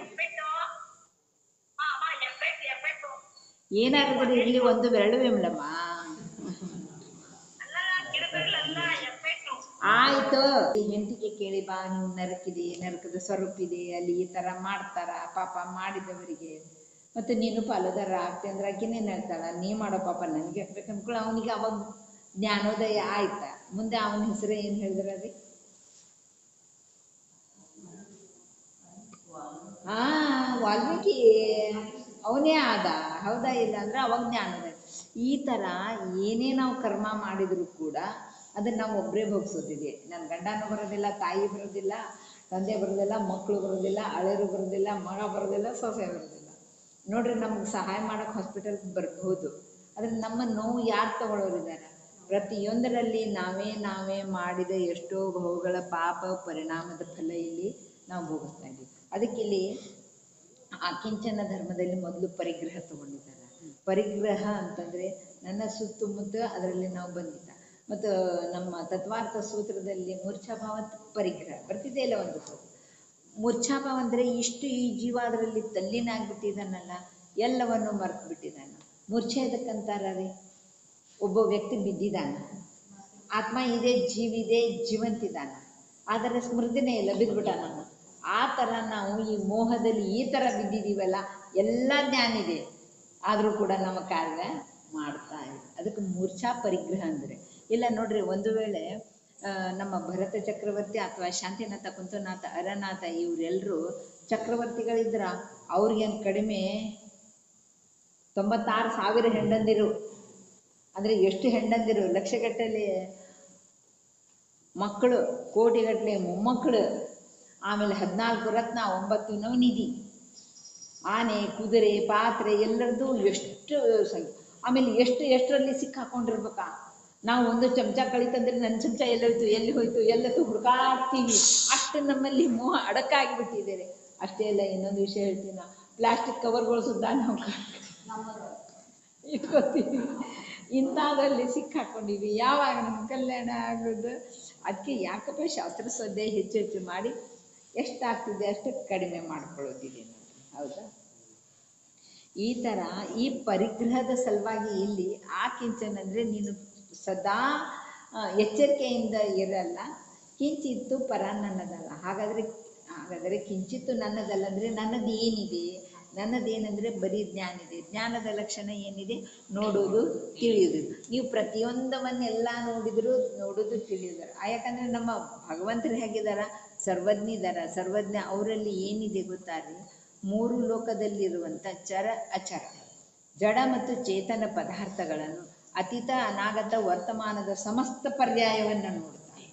ಏನಾಗುತ್ತೆ ಇಲ್ಲಿ ಒಂದು ಬೆರಳು ವಿಮಲಮ್ಮ, ಆಯ್ತು ಹೆಂಡತಿಗೆ ಕೇಳಿ ಬಾ, ನೀವು ನರಕಿದೆ, ನರಕದ ಸ್ವರೂಪ ಇದೆ, ಅಲ್ಲಿ ಈ ಥರ ಮಾಡ್ತಾರ ಪಾಪ ಮಾಡಿದವರಿಗೆ, ಮತ್ತು ನೀನು ಪಾಲುದಾರ ಆಗ್ತಿ ಅಂದ್ರೆ ಆಕಿನೇನು ಹೇಳ್ತಾಳ, ನೀ ಮಾಡೋ ಪಾಪ ನನಗೆ ಹಾಕ್ಬೇಕು ಅಂದ್ಕೊಳ್ಳಿ. ಅವನಿಗೆ ಅವಾಗ ಜ್ಞಾನೋದಯ ಆಯ್ತಾ. ಮುಂದೆ ಅವನ ಹೆಸರು ಏನು ಹೇಳಿದ್ರ ರೀ? ವಾಲ್ಮೀಕಿ ಅವನೇ ಆದ. ಹೌದಾ ಇಲ್ಲ? ಅಂದರೆ ಅವಾಗ ಜ್ಞಾನೋದಯ. ಈ ಥರ ಏನೇ ನಾವು ಕರ್ಮ ಮಾಡಿದರೂ ಕೂಡ ಅದನ್ನು ನಾವು ಒಬ್ಬರೇ ಭೋಗಿಸೋದಿದೆ. ನನ್ನ ಗಂಡನೂ ಬರೋದಿಲ್ಲ, ತಾಯಿ ಬರೋದಿಲ್ಲ, ತಂದೆ ಬರೋದಿಲ್ಲ, ಮಕ್ಕಳು ಬರೋದಿಲ್ಲ, ಹಳೆಯರು ಬರೋದಿಲ್ಲ, ಮಗ ಬರೋದಿಲ್ಲ, ಸೊಸೆ ಬರೋದಿಲ್ಲ. ನೋಡ್ರಿ, ನಮ್ಗೆ ಸಹಾಯ ಮಾಡೋಕ್ಕೆ ಹಾಸ್ಪಿಟಲ್ಗೆ ಬರ್ಬೋದು, ಆದರೆ ನಮ್ಮ ನೋವು ಯಾರು ತಗೊಳ್ಳೋರಿದ್ದಾರೆ? ಪ್ರತಿಯೊಂದರಲ್ಲಿ ನಾವೇ ಮಾಡಿದ ಎಷ್ಟೋ ಬಹುಗಳ ಪಾಪ ಪರಿಣಾಮದ ಫಲ ಇಲ್ಲಿ ನಾವು ಭೋಗಿಸ್ತಾ ಇದ್ದೀವಿ. ಅದಕ್ಕೆ ಇಲ್ಲಿ ಆ ಕಿಂಚನ ಧರ್ಮದಲ್ಲಿ ಮೊದಲು ಪರಿಗ್ರಹ ತಗೊಂಡಿದ್ದಾರೆ. ಪರಿಗ್ರಹ ಅಂತಂದರೆ ನನ್ನ ಸುತ್ತಮುತ್ತ ಅದರಲ್ಲಿ ನಾವು ಬಂದಿದ್ದ. ಮತ್ತು ನಮ್ಮ ತತ್ವಾರ್ಥ ಸೂತ್ರದಲ್ಲಿ ಮೂರ್ಛಾಭಾವ ಪರಿಗ್ರಹ ಬರ್ತಿದೆಯಲ್ಲ ಒಂದು ಸಲ. ಮೂರ್ಛಾಭಾವ ಅಂದರೆ ಇಷ್ಟು ಈ ಜೀವ ಅದರಲ್ಲಿ ತಲ್ಲೀನಾಗ್ಬಿಟ್ಟಿದ್ದಾನಲ್ಲ, ಎಲ್ಲವನ್ನು ಮರೆತು ಬಿಟ್ಟಿದ್ದಾನೆ. ಮೂರ್ಛೆ ಇದಕ್ಕಂತಾರ ರೀ, ಒಬ್ಬ ವ್ಯಕ್ತಿ ಬಿದ್ದಿದ್ದಾನೆ, ಆತ್ಮ ಇದೆ, ಜೀವಿದೆ, ಜೀವಂತಿದ್ದಾನೆ, ಆದರೆ ಸ್ಮೃತಿನೇ ಇಲ್ಲ, ಬಿದ್ದುಬಿಟ್ಟಾನ. ಆ ಥರ ನಾವು ಈ ಮೋಹದಲ್ಲಿ ಈ ಥರ ಬಿದ್ದಿದ್ದೀವಲ್ಲ, ಎಲ್ಲ ಜ್ಞಾನ ಇದೆ, ಆದರೂ ಕೂಡ ನಮ್ಮ ಕಾರ್ಯ ಮಾಡ್ತಾ ಇದೆ. ಅದಕ್ಕೆ ಮೂರ್ಛಾ ಪರಿಗ್ರಹ ಅಂದರೆ ಇಲ್ಲ. ನೋಡ್ರಿ, ಒಂದು ವೇಳೆ ನಮ್ಮ ಭರತ ಚಕ್ರವರ್ತಿ ಅಥವಾ ಶಾಂತಿನಾಥ, ಕುಂತನಾಥ, ಅರನಾಥ ಇವರೆಲ್ಲರೂ ಚಕ್ರವರ್ತಿಗಳಿದ್ರ ಅವ್ರಿಗೇನು ಕಡಿಮೆ 96,000 ಹೆಂಡಂದಿರು. ಅಂದರೆ ಎಷ್ಟು ಹೆಂಡಂದಿರು? ಲಕ್ಷಗಟ್ಟಲೆ ಮಕ್ಕಳು, ಕೋಟಿಗಟ್ಟಲೆ ಮೊಮ್ಮಕ್ಕಳು, ಆಮೇಲೆ 14 ರತ್ನ, 9 ನವನಿಧಿ, ಆನೆ, ಕುದುರೆ, ಪಾತ್ರೆ ಎಲ್ಲರದ್ದು ಎಷ್ಟು ಸಂಖ್ಯೆ. ಆಮೇಲೆ ಎಷ್ಟರಲ್ಲಿ ಸಿಕ್ಕಾಕೊಂಡಿರ್ಬೇಕಾ? ನಾವು ಒಂದು ಚಮಚ ಕಳಿತಂದ್ರೆ ನನ್ನ ಚಮಚ ಎಲ್ಲಿ ಹೋಯ್ತು ಎಲ್ಲತ್ತು ಹುಡುಕಾಡ್ತೀವಿ. ಅಷ್ಟು ನಮ್ಮಲ್ಲಿ ಮೋಹ ಅಡಕಾಗಿಬಿಟ್ಟಿದ್ದಾರೆ. ಅಷ್ಟೇ ಅಲ್ಲ, ಇನ್ನೊಂದು ವಿಷಯ ಹೇಳ್ತೀನಿ, ಪ್ಲಾಸ್ಟಿಕ್ ಕವರ್ಗಳು ಸುದ್ದ ನಾವು ಇಟ್ಕೋತೀವಿ. ಇಂಥದ್ರಲ್ಲಿ ಸಿಕ್ಕಾಕೊಂಡಿವಿ. ಯಾವಾಗ ನಮ್ಮ ಕಲ್ಯಾಣ ಆಗೋದು? ಅದಕ್ಕೆ ಯಾಕಪ್ಪ ಶಾಸ್ತ್ರ ಶ್ರದ್ಧೆ ಹೆಚ್ಚು ಹೆಚ್ಚು ಮಾಡಿ ಎಷ್ಟಾಗ್ತಿದೆ ಅಷ್ಟು ಕಡಿಮೆ ಮಾಡ್ಕೊಳ್ಳೋದಿದೆ ನೋಡಿ. ಹೌದಾ? ಈ ಥರ ಈ ಪರಿಗ್ರಹದ ಸಲುವಾಗಿ ಇಲ್ಲಿ ಆ ಕಿಂಚನ ಅಂದರೆ ನೀನು ಸದಾ ಎಚ್ಚರಿಕೆಯಿಂದ ಇರಲ್ಲ. ಕಿಂಚಿತ್ತು ಪರ ನನ್ನದಲ್ಲ. ಹಾಗಾದರೆ ಕಿಂಚಿತ್ತು ನನ್ನದಲ್ಲ ಅಂದರೆ ನನ್ನದು ಏನಿದೆ? ನನ್ನದೇನೆಂದರೆ ಬರೀ ಜ್ಞಾನ ಇದೆ. ಜ್ಞಾನದ ಲಕ್ಷಣ ಏನಿದೆ? ನೋಡೋದು, ತಿಳಿಯೋದು. ನೀವು ಪ್ರತಿಯೊಂದವನ್ನೆಲ್ಲ ನೋಡೋದು ತಿಳಿಯೋದು. ಯಾಕಂದರೆ ನಮ್ಮ ಭಗವಂತರು ಹೇಗಿದ್ದಾರ? ಸರ್ವಜ್ಞ. ಅವರಲ್ಲಿ ಏನಿದೆ ಗೊತ್ತಾರೆ? ಮೂರು ಲೋಕದಲ್ಲಿರುವಂಥ ಚರ ಅಚರ, ಜಡ ಮತ್ತು ಚೇತನ ಪದಾರ್ಥಗಳನ್ನು ಅತೀತ ಅನಾಗತ ವರ್ತಮಾನದ ಸಮಸ್ತ ಪರ್ಯಾಯವನ್ನು ನೋಡ್ತಾರೆ.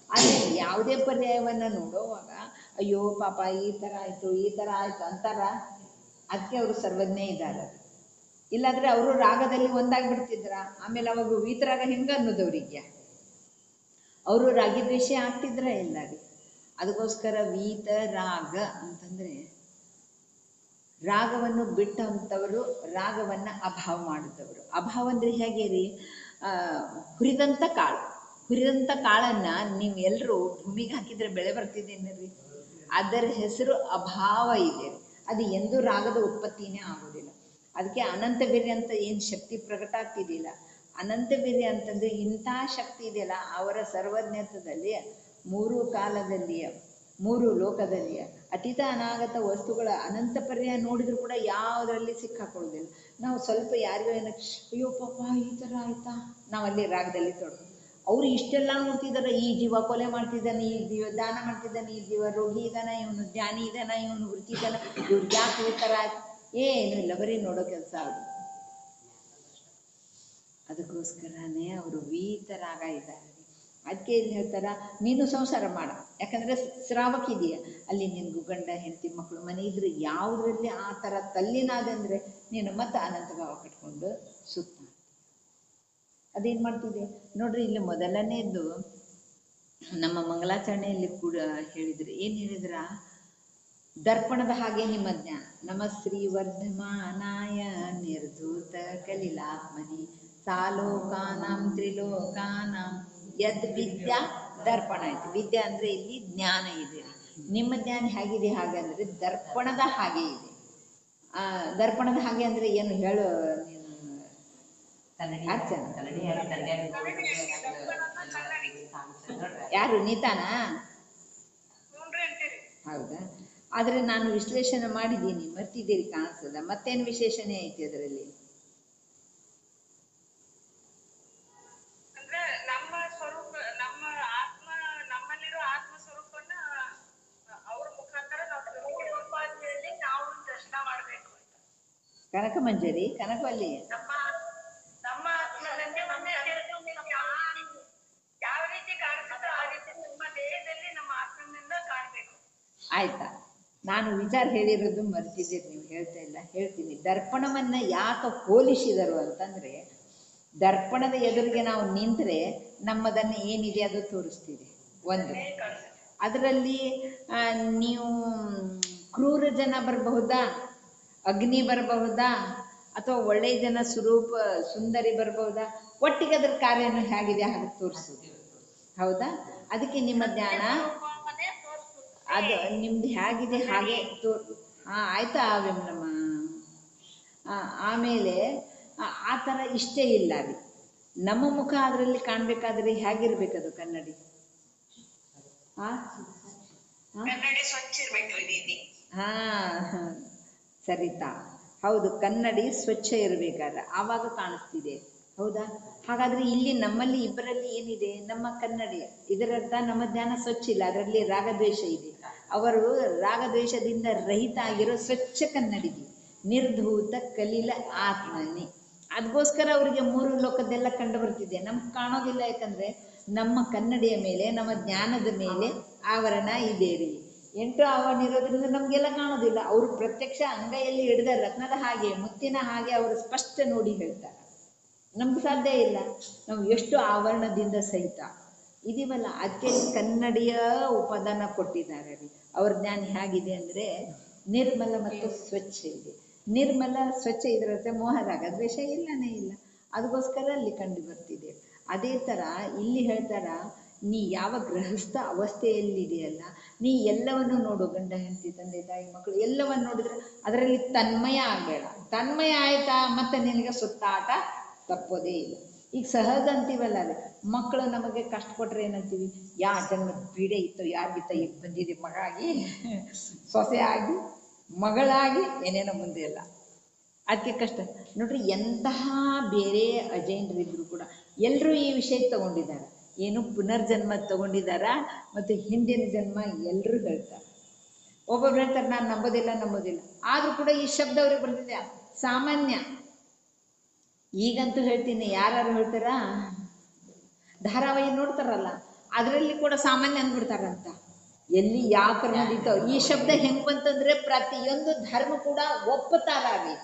ಆದರೆ ಯಾವುದೇ ಪರ್ಯಾಯವನ್ನು ನೋಡುವಾಗ ಅಯ್ಯೋ ಪಾಪ ಈ ಥರ ಆಯಿತು ಅಂತಾರ. ಅದಕ್ಕೆ ಅವರು ಸರ್ವಜ್ಞ ಇದ್ದಾರೆ. ಇಲ್ಲಾಂದರೆ ಅವರು ರಾಗದಲ್ಲಿ ಒಂದಾಗ್ಬಿಡ್ತಿದ್ರ. ಆಮೇಲೆ ಅವಾಗ ವೀತರಾಗ ಹೆಂಗೆ ಅನ್ನೋದವ್ರಿಗೆ? ಅವರು ರಾಗಿದ್ವೇಷ ಆಗ್ತಿದ್ರ ಇಲ್ಲ ರೀ. ಅದಕ್ಕೋಸ್ಕರ ವೀತರಾಗ ಅಂತಂದರೆ ರಾಗವನ್ನು ಬಿಟ್ಟಂಥವರು, ರಾಗವನ್ನು ಅಭಾವ ಮಾಡಿದವರು. ಅಭಾವ ಅಂದರೆ ಹೇಗೆ ರೀ? ಹುರಿದಂಥ ಕಾಳನ್ನು ನೀವು ಎಲ್ಲರೂ ಭೂಮಿಗೆ ಹಾಕಿದರೆ ಬೆಳೆ ಬರ್ತಿದ್ದೇನೆ ರೀ. ಅದರ ಹೆಸರು ಅಭಾವ ಇದೆ. ಅದು ಎಂದೂ ರಾಗದ ಉತ್ಪತ್ತಿನೇ ಆಗೋದಿಲ್ಲ. ಅದಕ್ಕೆ ಅನಂತವೀರ್ಯ ಅಂತ ಏನು ಶಕ್ತಿ ಪ್ರಕಟ ಆಗ್ತಿದ್ದಿಲ್ಲ. ಅನಂತವೀರ್ಯ ಅಂತಂದರೆ ಇಂಥ ಶಕ್ತಿ ಇದೆಯಲ್ಲ, ಅವರ ಸರ್ವಜ್ಞತ್ವದಲ್ಲಿ ಮೂರು ಕಾಲದಲ್ಲಿಯ ಮೂರು ಲೋಕದಲ್ಲಿಯ ಅತೀತ ಅನಾಗತ ವಸ್ತುಗಳ ಅನಂತ ಪರ್ಯಾಯ ನೋಡಿದ್ರು ಕೂಡ ಯಾವುದರಲ್ಲಿ ಸಿಕ್ಕಾಕೊಳ್ಳೋದಿಲ್ಲ. ನಾವು ಸ್ವಲ್ಪ ಯಾರಿಗೋ ಏನಕ್ಕೆ ಅಯ್ಯೋ ಪಾಪ ಈ ಥರ ಆಯಿತಾ, ನಾವಲ್ಲಿ ರಾಗದಲ್ಲಿ ತೊಡಗು. ಅವರು ಇಷ್ಟೆಲ್ಲ ನೋಡ್ತಿದ್ದಾರೆ. ಈ ಜೀವ ಕೊಲೆ ಮಾಡ್ತಿದ್ದಾನೆ, ಈ ಜೀವ ದಾನ ಮಾಡ್ತಿದ್ದಾನೆ, ಈ ಜೀವ ರೋಗಿ ಇದ್ದಾನೆ, ಇವನು ಜ್ಞಾನಿ ಇದ್ದಾನೆ, ಇವನು ವೃತ್ತಿ ಇದ್ದಾನೆ, ಇವ್ರಿಗೆ ಯಾಕೆ ಈ ಥರ ಆಯ್ತು? ಏನು ಇಲ್ಲ, ಬರೀ ನೋಡೋ ಕೆಲಸ ಅದು. ಅದಕ್ಕೋಸ್ಕರನೇ ಅವರು ವೀತರಾಗ ಇದ್ದಾರೆ. ಅದಕ್ಕೆ ಇಲ್ಲಿ ಹೇಳ್ತಾರ, ನೀನು ಸಂಸಾರ ಮಾಡ. ಯಾಕಂದರೆ ಶ್ರಾವಕ್ಕಿದೆಯಾ ಅಲ್ಲಿ, ನಿನಗೂ ಗಂಡ ಹೆಂಡತಿ ಮಕ್ಕಳು ಮನೆ ಇದ್ರೆ ಯಾವುದರಲ್ಲಿ ಆ ಥರ ತಲ್ಲಿನಾದಂದರೆ ನೀನು ಮತ್ತೆ ಅನಂತ ಭಾವ ಕಟ್ಕೊಂಡು ಸುತ್ತ ಅದೇನು ಮಾಡ್ತಿದೆ ನೋಡ್ರಿ. ಇಲ್ಲಿ ಮೊದಲನೇದು ನಮ್ಮ ಮಂಗಲಾಚರಣೆಯಲ್ಲಿ ಕೂಡ ಹೇಳಿದ್ರು. ಏನು ಹೇಳಿದ್ರ? ದರ್ಪಣದ ಹಾಗೆ ನಿಮ್ಮ ಜ್ಞಾನ. ನಮ ಶ್ರೀ ವರ್ಧಮಾನಾಯ ನಿರ್ಧೂತ ಕಲಿಲಾತ್ಮನಿ ಸಾಲೋಕಾನಾಂ ತ್ರಿಲೋಕಾನಾಂ ಯದ್ ವಿದ್ಯಾ ದರ್ಪಣ ಆಯ್ತು. ವಿದ್ಯಾ ಅಂದರೆ ಇಲ್ಲಿ ಜ್ಞಾನ ಇದೆ. ನಿಮ್ಮ ಜ್ಞಾನ ಹೇಗಿದೆ? ಹಾಗಂದರೆ ದರ್ಪಣದ ಹಾಗೆ ಇದೆ. ದರ್ಪಣದ ಹಾಗೆ ಅಂದರೆ ಏನು ಹೇಳು ನೀನು? ಅರ್ಚನ ಯಾರು? ನೀತಾನ? ಹೌದಾ? ಆದರೆ ನಾನು ವಿಶ್ಲೇಷಣೆ ಮಾಡಿದ್ದೀನಿ, ಮರ್ತಿದ್ದೀರಿ ಕಾಣಿಸ್ತದ. ಮತ್ತೇನು ವಿಶೇಷಣೆ ಐತಿ ಅದರಲ್ಲಿ? ಕನಕಮಂಜರಿ, ಕನಕವಲ್ಲಿ ಆಯ್ತಾ? ನಾನು ವಿಚಾರ ಹೇಳಿರೋದು ಮರ್ತಿದ್ದೀರಿ, ನೀವು ಹೇಳ್ತಾ ಇಲ್ಲ, ಹೇಳ್ತೀನಿ. ದರ್ಪಣವನ್ನು ಯಾಕೆ ಹೋಲಿಸಿದರು ಅಂತಂದರೆ, ದರ್ಪಣದ ಎದುರಿಗೆ ನಾವು ನಿಂತರೆ ನಮ್ಮದನ್ನು ಏನಿದೆ ಅದು ತೋರಿಸ್ತಿದೆ. ಒಂದು ಅದರಲ್ಲಿ ನೀವು ಕ್ರೂರ ಜನ ಬರಬಹುದಾ, ಅಗ್ನಿ ಬರಬಹುದಾ, ಅಥವಾ ಒಳ್ಳೆಯ ಜನ ಸ್ವರೂಪ ಸುಂದರಿ ಬರಬಹುದಾ? ಒಟ್ಟಿಗೆ ಅದ್ರ ಕಾರ್ಯನು ಹೇಗಿದೆ ಹಾಗೆ ತೋರಿಸೋದು. ಹೌದಾ? ಅದಕ್ಕೆ ನಿಮ್ಮ ಜ್ಞಾನ ಅದು ನಿಮ್ದು ಹೇಗಿದೆ ಹಾಗೆ ಆಯ್ತಾ ನಮ್ಮ ಆಮೇಲೆ ಆ ಥರ ಇಷ್ಟೇ ಇಲ್ಲ ರೀ. ನಮ್ಮ ಮುಖ ಅದರಲ್ಲಿ ಕಾಣಬೇಕಾದ್ರೆ ಹೇಗಿರ್ಬೇಕದು ಕನ್ನಡಿ? ಸರಿತಾ? ಹೌದು, ಕನ್ನಡಿ ಸ್ವಚ್ಛ ಇರಬೇಕಾದ್ರೆ ಆವಾಗ ಕಾಣಿಸ್ತಿದೆ. ಹೌದಾ? ಹಾಗಾದರೆ ಇಲ್ಲಿ ನಮ್ಮಲ್ಲಿ ಇಬ್ಬರಲ್ಲಿ ಏನಿದೆ? ನಮ್ಮ ಕನ್ನಡಿ. ಇದರರ್ಥ ನಮ್ಮ ಜ್ಞಾನ ಸ್ವಚ್ಛ ಇಲ್ಲ, ಅದರಲ್ಲಿ ರಾಗದ್ವೇಷ ಇದೆ. ಅವರು ರಾಗದ್ವೇಷದಿಂದ ರಹಿತ ಆಗಿರೋ ಸ್ವಚ್ಛ ಕನ್ನಡಿಗೆ, ನಿರ್ಧೂತ ಕಲೀಲ ಆತ್ಮನಿ. ಅದಕ್ಕೋಸ್ಕರ ಅವರಿಗೆ ಮೂರು ಲೋಕದ್ದೆಲ್ಲ ಕಂಡು ಬರ್ತಿದೆ, ನಮ್ಗೆ ಕಾಣೋದಿಲ್ಲ. ಯಾಕಂದರೆ ನಮ್ಮ ಕನ್ನಡಿಯ ಮೇಲೆ, ನಮ್ಮ ಜ್ಞಾನದ ಮೇಲೆ ಆವರಣ ಇದೆ ರೀ. 8 ಆವರಣ ಇರೋದ್ರಿಂದ ನಮಗೆಲ್ಲ ಕಾಣೋದಿಲ್ಲ. ಅವರು ಪ್ರತ್ಯಕ್ಷ ಅಂಗೈಯಲ್ಲಿ ಹಿಡಿದ ರತ್ನದ ಹಾಗೆ, ಮುತ್ತಿನ ಹಾಗೆ ಅವರು ಸ್ಪಷ್ಟ ನೋಡಿ ಹೇಳ್ತಾರೆ. ನಮ್ಗೆ ಸಾಧ್ಯ ಇಲ್ಲ, ನಾವು ಎಷ್ಟು ಆವರಣದಿಂದ ಸಹಿತ ಇದೀವಲ್ಲ. ಅದಕ್ಕೆ ಕನ್ನಡಿಯ ಉಪಾದಾನ ಕೊಟ್ಟಿದ್ದಾರೆ ರೀ. ಅವ್ರ ಜ್ಞಾನ ಹೇಗಿದೆ ಅಂದರೆ ನಿರ್ಮಲ ಮತ್ತು ಸ್ವಚ್ಛ ಇದೆ. ನಿರ್ಮಲ ಸ್ವಚ್ಛ ಇದ್ರತೆ ಮೋಹರಾಗ ದ್ವೇಷ ಇಲ್ಲನೇ ಇಲ್ಲ. ಅದಕ್ಕೋಸ್ಕರ ಅಲ್ಲಿ ಕಂಡು ಬರ್ತಿದೆ. ಅದೇ ಥರ ಇಲ್ಲಿ ಹೇಳ್ತಾರ, ನೀ ಯಾವ ಗೃಹಸ್ಥ ಅವಸ್ಥೆಯಲ್ಲಿದೆಯಲ್ಲ, ನೀ ಎಲ್ಲವನ್ನು ನೋಡು, ಗಂಡ ಹೆಂಡತಿ ತಂದೆ ತಾಯಿ ಮಕ್ಕಳು ಎಲ್ಲವನ್ನು ನೋಡಿದ್ರೆ ಅದರಲ್ಲಿ ತನ್ಮಯ ಆಗಬೇಡ. ತನ್ಮಯ ಆಯ್ತಾ ಮತ್ತೆ ನಿನಗೆ ಸುತ್ತಾಟ ತಪ್ಪೋದೇ ಇಲ್ಲ. ಈಗ ಸಹಜ ಅಂತೀವಲ್ಲ, ಅದೇ ಮಕ್ಕಳು ನಮಗೆ ಕಷ್ಟ ಕೊಟ್ರೆ ಏನಂತೀವಿ, ಯಾ ಜನ್ಮದ ಪೀಡೆ ಇತ್ತು, ಯಾರಿಗಿತ್ತ ಈಗ ಬಂದಿದೆ ಮಗ ಆಗಿ ಸೊಸೆ ಆಗಿ ಮಗಳಾಗಿ ಏನೇನೋ ಮುಂದೆ ಎಲ್ಲ ಅದಕ್ಕೆ ಕಷ್ಟ ನೋಡ್ರಿ. ಎಂತಹ ಬೇರೆ ಅಜೈನರಿದ್ರು ಕೂಡ ಎಲ್ಲರೂ ಈ ವಿಷಯ ತಗೊಂಡಿದ್ದಾರೆ. ಏನು ಪುನರ್ಜನ್ಮ ತಗೊಂಡಿದ್ದಾರ ಮತ್ತು ಹಿಂದಿನ ಜನ್ಮ ಎಲ್ಲರೂ ಹೇಳ್ತಾರೆ. ಒಬ್ಬೊಬ್ರು ಹೇಳ್ತಾರೆ ನಾನು ನಂಬೋದಿಲ್ಲ, ಆದರೂ ಕೂಡ ಈ ಶಬ್ದ ಅವ್ರಿಗೆ ಬರ್ತಿದೆ ಸಾಮಾನ್ಯ. ಈಗಂತೂ ಹೇಳ್ತೀನಿ, ಯಾರು ಹೇಳ್ತಾರ, ಧಾರಾವಾಹಿ ನೋಡ್ತಾರಲ್ಲ ಅದರಲ್ಲಿ ಕೂಡ ಸಾಮಾನ್ಯ ಅಂದ್ಬಿಡ್ತಾರಂತ. ಎಲ್ಲಿ ಯಾವ ಕರ್ಮದಿತ್ತೋ ಈ ಶಬ್ದ ಹೆಂಗೆ ಬಂತಂದ್ರೆ ಪ್ರತಿಯೊಂದು ಧರ್ಮ ಕೂಡ ಒಪ್ಪುತ್ತಾರಾಗಿ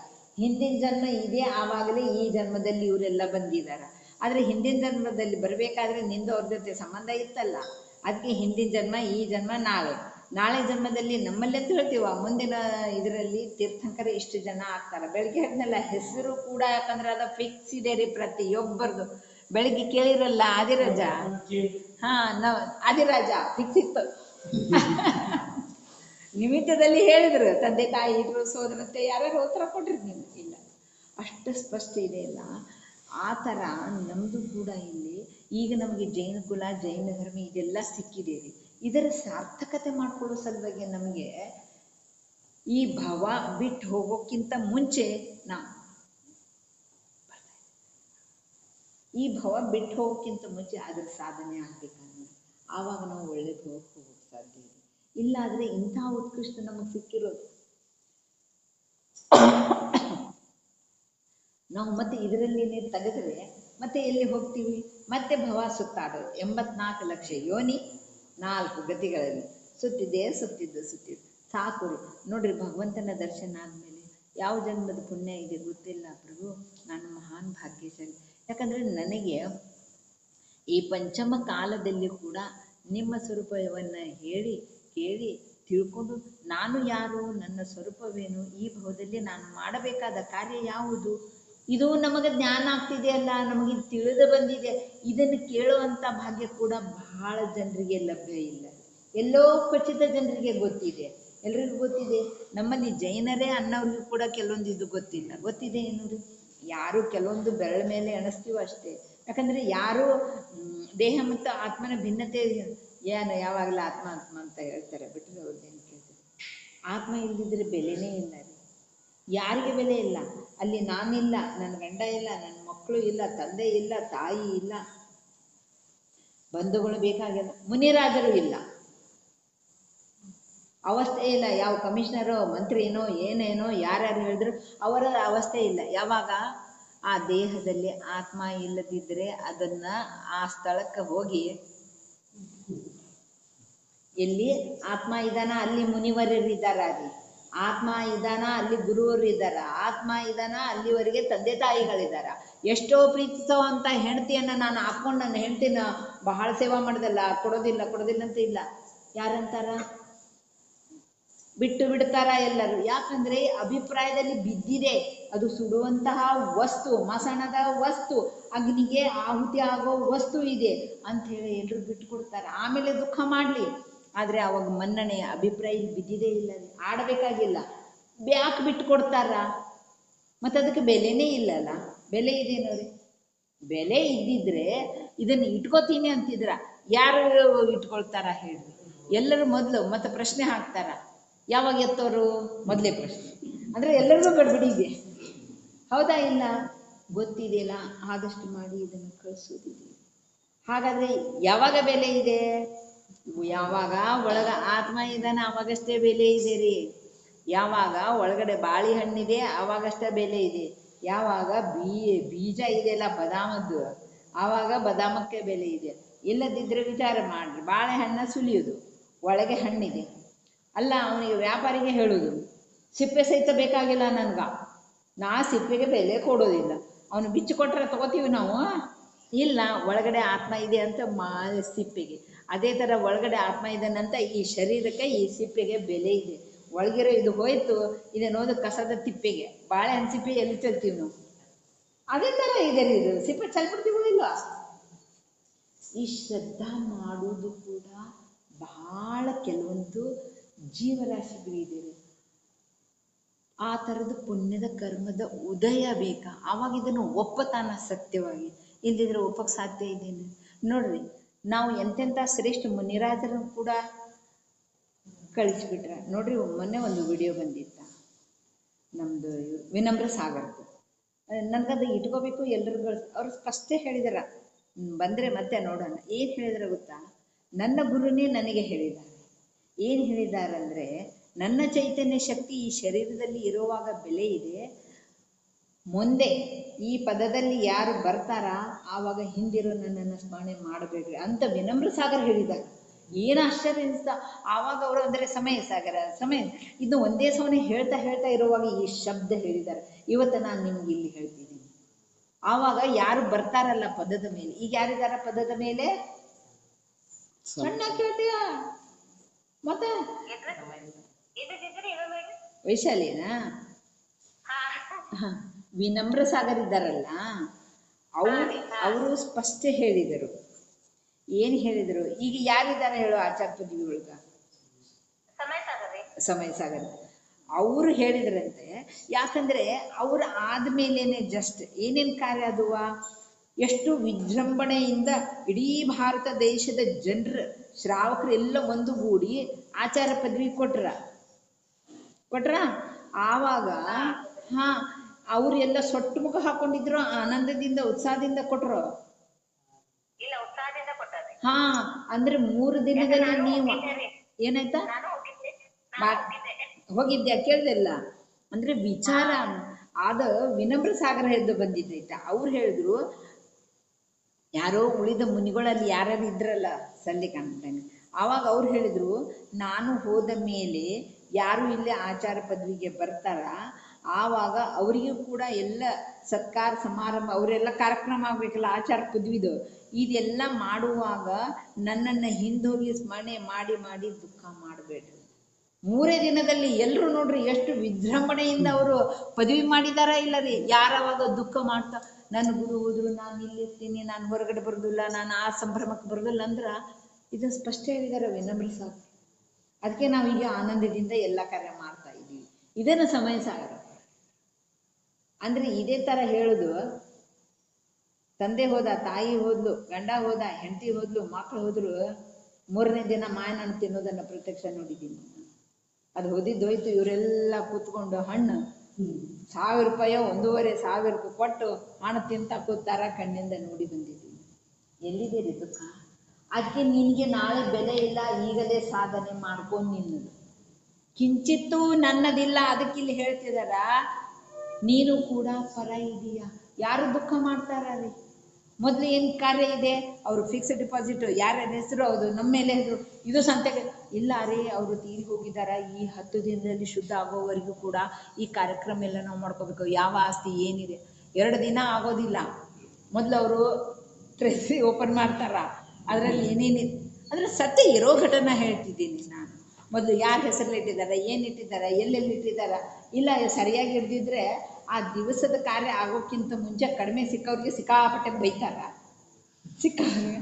ಹಿಂದಿನ ಜನ್ಮ ಇದೆ, ಆವಾಗಲೇ ಈ ಜನ್ಮದಲ್ಲಿ ಇವರೆಲ್ಲ ಬಂದಿದ್ದಾರೆ. ಆದರೆ ಹಿಂದಿನ ಜನ್ಮದಲ್ಲಿ ಬರಬೇಕಾದ್ರೆ ನಿಂದು ಅವ್ರ ಜೊತೆ ಸಂಬಂಧ ಇತ್ತಲ್ಲ, ಅದಕ್ಕೆ ಹಿಂದಿನ ಜನ್ಮ, ಈ ಜನ್ಮ, ನಾಳೆ ಜನ್ಮದಲ್ಲಿ ನಮ್ಮಲ್ಲಿ ಅಂತ ಹೇಳ್ತೀವ, ಮುಂದಿನ ಇದರಲ್ಲಿ ತೀರ್ಥಂಕರ ಇಷ್ಟು ಜನ ಆಗ್ತಾರೆ. ಬೆಳಗ್ಗೆ ಹೇಳಿದ್ನಲ್ಲ ಹೆಸರು ಕೂಡ, ಯಾಕಂದ್ರೆ ಅದು ಫಿಕ್ಸ್ ಇದೆ ರೀ ಪ್ರತಿಯೊಬ್ಬರದು. ಬೆಳಗ್ಗೆ ಕೇಳಿರಲ್ಲ ಆದಿರಾಜ, ನಾವು ಆದಿರಾಜ ಫಿಕ್ಸ್ ಇತ್ತು ನಿಮಿತ್ತದಲ್ಲಿ ಹೇಳಿದ್ರು, ತಂದೆ ತಾಯಿ ಇದ್ರು, ಸೋದರತ್ತೆ ಯಾರು ಉತ್ತರ ಕೊಟ್ರಿ ನೀವು? ಇಲ್ಲ, ಅಷ್ಟು ಸ್ಪಷ್ಟ ಇದೆ ಅಲ್ಲ. ಆ ಥರ ನಮ್ಮದು ಕೂಡ ಇಲ್ಲಿ ಈಗ ನಮಗೆ ಜೈನ ಕುಲ, ಜೈನ ಧರ್ಮ ಇದೆಲ್ಲ ಸಿಕ್ಕಿದೆ ರೀ. ಇದರ ಸಾರ್ಥಕತೆ ಮಾಡ್ಕೊಳ್ಳೋ ಸಲುವಾಗಿ ನಮಗೆ ಈ ಭವ ಬಿಟ್ಟು ಹೋಗೋಕ್ಕಿಂತ ಮುಂಚೆ ಅದರ ಸಾಧನೆ ಆಗ್ಬೇಕಂದ್ರೆ ಆವಾಗ ನಾವು ಒಳ್ಳೇದು ಹೋಗೋಕ್ಕೆ ಸಾಧ್ಯ ಇದೆ. ಇಲ್ಲಾದರೆ ಇಂಥ ಉತ್ಕೃಷ್ಟ ನಮಗೆ ಸಿಕ್ಕಿರೋದು ನಾವು ಮತ್ತೆ ಇದರಲ್ಲಿನೇ ತೆಗೆದ್ರೆ ಮತ್ತೆ ಎಲ್ಲಿ ಹೋಗ್ತೀವಿ? ಮತ್ತೆ ಭವ ಸುತ್ತಾಡೋದು. 84 ಲಕ್ಷ ಯೋನಿ 4 ಗತಿಗಳಲ್ಲಿ ಸುತ್ತಿದ್ದು ಸಾಕು ರೀ. ನೋಡ್ರಿ, ಭಗವಂತನ ದರ್ಶನ ಆದಮೇಲೆ ಯಾವ ಜನ್ಮದ ಪುಣ್ಯ ಇದೆ ಗೊತ್ತಿಲ್ಲ ಪ್ರಭು, ನಾನು ಮಹಾನ್ ಭಾಗ್ಯಶಾಲಿ. ಯಾಕಂದರೆ ನನಗೆ ಈ ಪಂಚಮ ಕಾಲದಲ್ಲಿ ಕೂಡ ನಿಮ್ಮ ಸ್ವರೂಪವನ್ನು ಹೇಳಿ ಕೇಳಿ ತಿಳ್ಕೊಂಡು ನಾನು ಯಾರು, ನನ್ನ ಸ್ವರೂಪವೇನು, ಈ ಭವದಲ್ಲಿ ನಾನು ಮಾಡಬೇಕಾದ ಕಾರ್ಯ ಯಾವುದು, ಇದು ನಮಗೆ ಜ್ಞಾನ ಆಗ್ತಿದೆಯಲ್ಲ, ನಮಗೆ ತಿಳಿದು ಬಂದಿದೆ. ಇದನ್ನು ಕೇಳುವಂಥ ಭಾಗ್ಯ ಕೂಡ ಬಹಳ ಜನರಿಗೆ ಲಭ್ಯ ಇಲ್ಲ. ಎಲ್ಲೋ ಖಚಿತ ಜನರಿಗೆ ಗೊತ್ತಿದೆ, ಎಲ್ರಿಗೂ ಗೊತ್ತಿದೆ. ನಮ್ಮಲ್ಲಿ ಜೈನರೇ ಅನ್ನೋರಿಗೂ ಕೂಡ ಕೆಲವೊಂದು ಇದು ಗೊತ್ತಿದೆ ಏನು ರೀ, ಯಾರು ಕೆಲವೊಂದು ಬೆರಳ ಮೇಲೆ ಎಣಿಸ್ತೀವೋ ಅಷ್ಟೇ. ಯಾಕಂದರೆ ಯಾರು ದೇಹ ಮತ್ತು ಆತ್ಮನ ಭಿನ್ನತೆ ಏನು ಯಾವಾಗಲೂ ಆತ್ಮ ಅಂತ ಹೇಳ್ತಾರೆ, ಬಿಟ್ಟರೆ ಅವ್ರದ್ದೇನು ಕೇಳ್ತಾರೆ. ಆತ್ಮ ಇಲ್ಲದಿದ್ದರೆ ಬೆಲೆನೇ ಇಲ್ಲ ರೀ, ಯಾರಿಗೆ ಬೆಲೆ ಇಲ್ಲ. ಅಲ್ಲಿ ನಾನಿಲ್ಲ, ನನ್ನ ಗಂಡ ಇಲ್ಲ, ನನ್ನ ಮಕ್ಕಳು ಇಲ್ಲ, ತಂದೆ ಇಲ್ಲ, ತಾಯಿ ಇಲ್ಲ, ಬಂಧುಗಳು ಬೇಕಾಗಿಲ್ಲ, ಮುನಿರಾಜರು ಇಲ್ಲ, ಅವಸ್ಥೆ ಇಲ್ಲ. ಯಾವ ಕಮಿಷನರೋ ಮಂತ್ರಿನೋ ಏನೇನೋ ಯಾರ್ಯಾರು ಹೇಳಿದ್ರು ಅವರ ಅವಸ್ಥೆ ಇಲ್ಲ. ಯಾವಾಗ ಆ ದೇಹದಲ್ಲಿ ಆತ್ಮ ಇಲ್ಲದಿದ್ದರೆ ಅದನ್ನು ಆ ಸ್ಥಳಕ್ಕೆ ಹೋಗಿ, ಎಲ್ಲಿ ಆತ್ಮ ಇದ್ದಾನ ಅಲ್ಲಿ ಮುನಿವರರಿದ್ದಾರ ರೀ, ಆತ್ಮ ಇದ್ದಾನ ಅಲ್ಲಿ ಗುರುವರು ಇದ್ದಾರ, ಆತ್ಮ ಇದ್ದಾನ ಅಲ್ಲಿವರೆಗೆ ತಂದೆ ತಾಯಿಗಳಿದ್ದಾರ. ಎಷ್ಟೋ ಪ್ರೀತಿಸೋ ಅಂತ ಹೆಂಡತಿಯನ್ನು ನಾನು ಹಾಕ್ಕೊಂಡು ನನ್ನ ಹೆಂಡತಿನ ಬಹಳ ಸೇವಾ ಮಾಡೋದಲ್ಲ, ಕೊಡೋದಿಲ್ಲ ಅಂತ ಇಲ್ಲ. ಯಾರಂತಾರ? ಬಿಟ್ಟು ಬಿಡ್ತಾರ ಎಲ್ಲರೂ. ಯಾಕಂದರೆ ಅಭಿಪ್ರಾಯದಲ್ಲಿ ಬಿದ್ದಿದೆ, ಅದು ಸುಡುವಂತಹ ವಸ್ತು, ಮಸಣದ ವಸ್ತು, ಅಗ್ನಿಗೆ ಆಹುತಿ ಆಗೋ ವಸ್ತು ಇದೆ ಅಂಥೇಳಿ ಎಲ್ಲರೂ ಬಿಟ್ಟು ಕೊಡ್ತಾರೆ. ಆಮೇಲೆ ದುಃಖ ಮಾಡಲಿ, ಆದರೆ ಅವಾಗ ಮನ್ನಣೆ ಅಭಿಪ್ರಾಯ ಬಿದ್ದಿದೇ ಇಲ್ಲ ರೀ, ಆಡಬೇಕಾಗಿಲ್ಲ. ಯಾಕೆ ಬಿಟ್ಟು ಕೊಡ್ತಾರ? ಮತ್ತು ಅದಕ್ಕೆ ಬೆಲೆನೇ ಇಲ್ಲಲ್ಲ. ಬೆಲೆ ಇದೇನೋ ರೀ, ಬೆಲೆ ಇದ್ದಿದ್ರೆ ಇದನ್ನು ಇಟ್ಕೋತೀನಿ ಅಂತಿದ್ರ ಯಾರು ಇಟ್ಕೊಳ್ತಾರ ಹೇಳ್ರಿ? ಎಲ್ಲರೂ ಮೊದಲು ಮತ್ತೆ ಪ್ರಶ್ನೆ ಹಾಕ್ತಾರ, ಯಾವಾಗ ಎತ್ತೋರು ಮೊದಲೇ ಪ್ರಶ್ನೆ. ಅಂದರೆ ಎಲ್ಲರಿಗೂ ಗಡ್ಬಿಡಿ ಇದೆ, ಹೌದಾ ಇಲ್ಲ? ಗೊತ್ತಿದೆಯಲ್ಲ, ಆದಷ್ಟು ಮಾಡಿ ಇದನ್ನು ಕಳಿಸೋದಿದೆ. ಹಾಗಾದರೆ ಯಾವಾಗ ಬೆಲೆ ಇದೆ? ಯಾವಾಗ ಒಳಗ ಆತ್ಮ ಇದ್ದಾನೆ ಅವಾಗಷ್ಟೇ ಬೆಲೆ ಇದೆ ರೀ. ಯಾವಾಗ ಒಳಗಡೆ ಬಾಳೆಹಣ್ಣಿದೆ ಆವಾಗಷ್ಟೇ ಬೆಲೆ ಇದೆ. ಯಾವಾಗ ಬೀಜ ಇದೆಯಲ್ಲ ಬದಾಮದ್ದು, ಆವಾಗ ಬದಾಮಕ್ಕೆ ಬೆಲೆ ಇದೆ. ಇಲ್ಲದಿದ್ದರೆ ವಿಚಾರ ಮಾಡಿರಿ, ಬಾಳೆಹಣ್ಣ ಸುಲಿಯೋದು, ಒಳಗೆ ಹಣ್ಣಿದೆ ಅಲ್ಲ, ಅವನಿಗೆ ವ್ಯಾಪಾರಿಗೆ ಹೇಳೋದು ಸಿಪ್ಪೆ ಸಹಿತ ಬೇಕಾಗಿಲ್ಲ ನನಗೆ, ನಾ ಸಿಪ್ಪೆಗೆ ಬೆಲೆ ಕೊಡೋದಿಲ್ಲ. ಅವನು ಬಿಚ್ಚಿ ಕೊಟ್ಟರೆ ತಗೋತೀವಿ ನಾವು, ಇಲ್ಲ ಒಳಗಡೆ ಆತ್ಮ ಇದೆ ಅಂತ ಸಿಪ್ಪೆಗೆ. ಅದೇ ಥರ ಒಳಗಡೆ ಆತ್ಮ ಇದ್ದಾನಂತ ಈ ಶರೀರಕ್ಕೆ, ಈ ಸಿಪ್ಪೆಗೆ ಬೆಲೆ ಇದೆ. ಒಳಗಿರೋ ಇದು ಹೋಯ್ತು, ಇದೇನೋದು ಕಸದ ತಿಪ್ಪೆಗೆ. ಬಾಳೆಹಣ್ಣು ಸಿಪ್ಪೆ ಎಲ್ಲಿ ಚೆಲ್ತೀವಿ ನಾವು, ಅದೇ ಥರ ಇದೆ ಇದು ಸಿಪ್ಪೆ ಚೆಲ್ಬಿಡ್ತೀವೋ ಇಲ್ವಾ. ಈ ಶ್ರದ್ಧಾ ಮಾಡುವುದು ಕೂಡ ಬಹಳ ಕೆಲವೊಂದು ಜೀವರಾಶಿಗಳಿದೆ. ಆ ಥರದ ಪುಣ್ಯದ ಕರ್ಮದ ಉದಯ ಬೇಕಾ, ಆವಾಗ ಇದನ್ನು ಒಪ್ಪತಾನ ಸತ್ಯವಾಗಿ. ಇಲ್ದಿದ್ರೆ ಒಪ್ಪಕ್ಕೆ ಸಾಧ್ಯ ಇದ್ದೇನೆ. ನೋಡ್ರಿ, ನಾವು ಎಂತೆಂಥ ಶ್ರೇಷ್ಠ ಮುನಿರಾಜರನ್ನು ಕೂಡ ಕಳಿಸ್ಬಿಟ್ರ. ನೋಡ್ರಿ, ಮೊನ್ನೆ ಒಂದು ವಿಡಿಯೋ ಬಂದಿತ್ತ ನಮ್ಮದು ವಿನಮ್ರ ಸಾಗರ್ದು. ನನಗದು ಇಟ್ಕೋಬೇಕು ಎಲ್ರಿಗೂ. ಅವ್ರು ಸ್ಪಷ್ಟೇ ಹೇಳಿದಾರ, ಬಂದರೆ ಮತ್ತೆ ನೋಡೋಣ. ಏನು ಹೇಳಿದಾರೆ ಗೊತ್ತಾ, ನನ್ನ ಗುರುನೇ ನನಗೆ ಹೇಳಿದ್ದಾರೆ. ಏನು ಹೇಳಿದಾರಂದರೆ, ನನ್ನ ಚೈತನ್ಯ ಶಕ್ತಿ ಈ ಶರೀರದಲ್ಲಿ ಇರುವಾಗ ಬೆಲೆ ಇದೆ, ಮುಂದೆ ಈ ಪದದಲ್ಲಿ ಯಾರು ಬರ್ತಾರ ಆವಾಗ ಹಿಂದಿರೋ ನನ್ನನ್ನು ಸ್ಮರಣೆ ಮಾಡಬೇಡ್ರಿ ಅಂತ ವಿನಮ್ರ ಸಾಗರ್ ಹೇಳಿದ್ದಾರೆ. ಏನು ಆಶ್ಚರ್ಯ ಅನಿಸ್ತಾ. ಆವಾಗ ಅವರು ಅಂದರೆ ಸಮಯ ಸಾಗರ ಸಮಯ ಇದು ಒಂದೇ ಸಮನೆ ಹೇಳ್ತಾ ಹೇಳ್ತಾ ಇರುವಾಗ ಈ ಶಬ್ದ ಹೇಳಿದ್ದಾರೆ. ಇವತ್ತು ನಾನು ನಿಮ್ಗೆ ಇಲ್ಲಿ ಹೇಳ್ತಿದ್ದೀನಿ. ಆವಾಗ ಯಾರು ಬರ್ತಾರಲ್ಲ ಪದದ ಮೇಲೆ, ಈಗ ಯಾರಿದಾರ ಪದದ ಮೇಲೆ ಸಣ್ಣ ಕೇಳ್ತೀಯ ಮತ್ತೆ ವೈಶಾಲಿನಾ? ವಿನಮ್ರ ಸಾಗರ್ ಇದ್ದಾರಲ್ಲ, ಅವರು ಸ್ಪಷ್ಟ ಹೇಳಿದರು. ಏನು ಹೇಳಿದರು? ಈಗ ಯಾರಿದ್ದಾರೆ ಹೇಳೋ ಆಚಾರ ಪದವಿ ಒಳಗ? ಸಮಯ ಸಾಗರ್ ಅವರು ಹೇಳಿದ್ರಂತೆ. ಯಾಕಂದ್ರೆ ಅವ್ರು ಆದ್ಮೇಲೇನೆ ಜಸ್ಟ್ ಏನೇನು ಕಾರ್ಯ ಅದುವ, ಎಷ್ಟು ವಿಜೃಂಭಣೆಯಿಂದ ಇಡೀ ಭಾರತ ದೇಶದ ಜನರು ಶ್ರಾವಕರು ಎಲ್ಲ ಒಂದುಗೂಡಿ ಆಚಾರ ಪದವಿ ಕೊಟ್ರ. ಆವಾಗ ಅವರೆಲ್ಲ ಸೊಟ್ಟು ಮುಖ ಹಾಕೊಂಡಿದ್ರು, ಆನಂದದಿಂದ ಉತ್ಸಾಹದಿಂದ ಕೊಟ್ರು. ಅಂದ್ರೆ 3 ದಿನದಲ್ಲಿ ನೀವು ಏನಾಯ್ತಾ ಹೋಗಿದ್ಯಾ ಕೇಳ್ದಲ್ಲ. ಅಂದ್ರೆ ವಿಚಾರ ಆದ ವಿನಮ್ರ ಸಾಗರ ಎದ್ದು ಬಂದಿದ್ದೈತ. ಅವ್ರು ಹೇಳಿದ್ರು, ಯಾರೋ ಉಳಿದ ಮುನಿಗಳಲ್ಲಿ ಯಾರ್ಯಾರು ಇದ್ರಲ್ಲ ಸಲ್ಲಿ ಕಾಣ್ತಾನೆ, ಆವಾಗ ಅವ್ರು ಹೇಳಿದ್ರು, ನಾನು ಹೋದ ಮೇಲೆ ಯಾರು ಇಲ್ಲಿ ಆಚಾರ ಪದವಿಗೆ ಬರ್ತಾರ ಆವಾಗ ಅವರಿಗೂ ಕೂಡ ಎಲ್ಲ ಸತ್ಕಾರ ಸಮಾರಂಭ ಅವರೆಲ್ಲ ಕಾರ್ಯಕ್ರಮ ಆಗ್ಬೇಕಲ್ಲ ಆಚಾರ ಪದವಿದು. ಇದೆಲ್ಲ ಮಾಡುವಾಗ ನನ್ನನ್ನು ಹಿಂದೋಗಿ ಸ್ಮರಣೆ ಮಾಡಿ ಮಾಡಿ ದುಃಖ ಮಾಡಬೇಡ್ರಿ. 3 ದಿನದಲ್ಲಿ ಎಲ್ಲರೂ ನೋಡ್ರಿ ಎಷ್ಟು ವಿಜೃಂಭಣೆಯಿಂದ ಅವರು ಪದವಿ ಮಾಡಿದಾರ ಇಲ್ಲ ರೀ. ಯಾರವಾಗ ದುಃಖ ಮಾಡ್ತಾ ನನ್ನ ಗುರು ಹೋದ್ರು, ನಾನು ಇಲ್ಲಿರ್ತೀನಿ, ನಾನು ಹೊರಗಡೆ ಬರೋದಿಲ್ಲ, ನಾನು ಆ ಸಂಭ್ರಮಕ್ಕೆ ಬರೋದಿಲ್ಲ ಅಂದ್ರೆ ಇದು ಸ್ಪಷ್ಟ ಹೇಳಿದಾರೆ ವಿನಮ್ರ ಸಾಗರ್. ಅದಕ್ಕೆ ನಾವೀಗ ಆನಂದದಿಂದ ಎಲ್ಲ ಕಾರ್ಯ ಮಾಡ್ತಾ ಇದ್ದೀವಿ. ಇದನ್ನು ಸಮಯ ಸಾಗರ ಅಂದ್ರೆ ಇದೇ ತರ ಹೇಳುದು. ತಂದೆ ಹೋದ, ತಾಯಿ ಹೋದ್ಲು, ಗಂಡ ಹೋದ, ಹೆಂಡತಿ ಹೋದ್ಲು, ಮಕ್ಕಳು ಹೋದ್ರು, 3ನೇ ದಿನ ಮಾಯನಣ್ಣು ತಿನ್ನೋದನ್ನ ಪ್ರತ್ಯಕ್ಷ ನೋಡಿದ್ದೀನಿ. ಅದು ಹೋದಿದ್ದೋಯ್ತು. ಇವರೆಲ್ಲ ಕೂತ್ಕೊಂಡು ಹಣ್ಣು 1000 ರೂಪಾಯೋ 1500 ಕೊಟ್ಟು ಹಣ್ಣು ತಿಂತ ಕೂತಾರ. ಕಣ್ಣಿಂದ ನೋಡಿ ಬಂದಿದ್ದೀನಿ. ಎಲ್ಲಿದೆ ರೀ ದುಃಖ? ಅದಕ್ಕೆ ನಿನಗೆ ನಾಳೆ ಬೆಲೆ ಇಲ್ಲ, ಈಗಲೇ ಸಾಧನೆ ಮಾಡ್ಕೊಂಡು ನಿನ್ನದು. ಕಿಂಚಿತ್ತೂ ನನ್ನದಿಲ್ಲ. ಅದಕ್ಕೆ ಇಲ್ಲಿ ಹೇಳ್ತಿದಾರ, ನೀನು ಕೂಡ ಪರ ಇದೀಯಾ. ಯಾರು ದುಃಖ ಮಾಡ್ತಾರ ರೀ? ಮೊದಲು ಏನು ಕಾರ್ಯ ಇದೆ? ಅವರು ಫಿಕ್ಸ್ಡ್ ಡಿಪಾಸಿಟ್ ಯಾರ್ಯಾರ ಹೆಸರು, ಹೌದು ನಮ್ಮ ಮೇಲೆ ಹೆಸರು, ಇದು ಸಂತೆಗೆ ಇಲ್ಲ ರೀ. ಅವರು ತೀರಿ ಹೋಗಿದ್ದಾರ. ಈ 10 ದಿನದಲ್ಲಿ ಶುದ್ಧ ಆಗೋವರೆಗೂ ಕೂಡ ಈ ಕಾರ್ಯಕ್ರಮ ಎಲ್ಲ ನಾವು ಮಾಡ್ಕೋಬೇಕು. ಯಾವ ಆಸ್ತಿ ಏನಿದೆ 2 ದಿನ ಆಗೋದಿಲ್ಲ. ಮೊದಲು ಅವರು ಟ್ರೆಸ್ರಿ ಓಪನ್ ಮಾಡ್ತಾರ, ಅದರಲ್ಲಿ ಏನೇನಿದೆ ಅಂದರೆ ಸತ್ಯ ಇರೋ ಘಟನೆ ಹೇಳ್ತಿದ್ದೀನಿ ನಾನು. ಮೊದಲು ಯಾರ ಹೆಸರಲ್ಲಿ ಇಟ್ಟಿದ್ದಾರೆ, ಏನಿಟ್ಟಿದ್ದಾರೆ, ಎಲ್ಲೆಲ್ಲಿ ಇಟ್ಟಿದ್ದಾರೆ, ಇಲ್ಲ ಸರಿಯಾಗಿ ಹಿಡ್ದಿದ್ರೆ ಆ ದಿವಸದ ಕಾರ್ಯ ಆಗೋಕ್ಕಿಂತ ಮುಂಚೆ ಕಡಿಮೆ ಸಿಕ್ಕವ್ರಿಗೆ ಸಿಕ್ಕಾಪಟ್ಟೆ ಬೈತಾರ. ಸಿಕ್ಕವ್ರಿಗೆ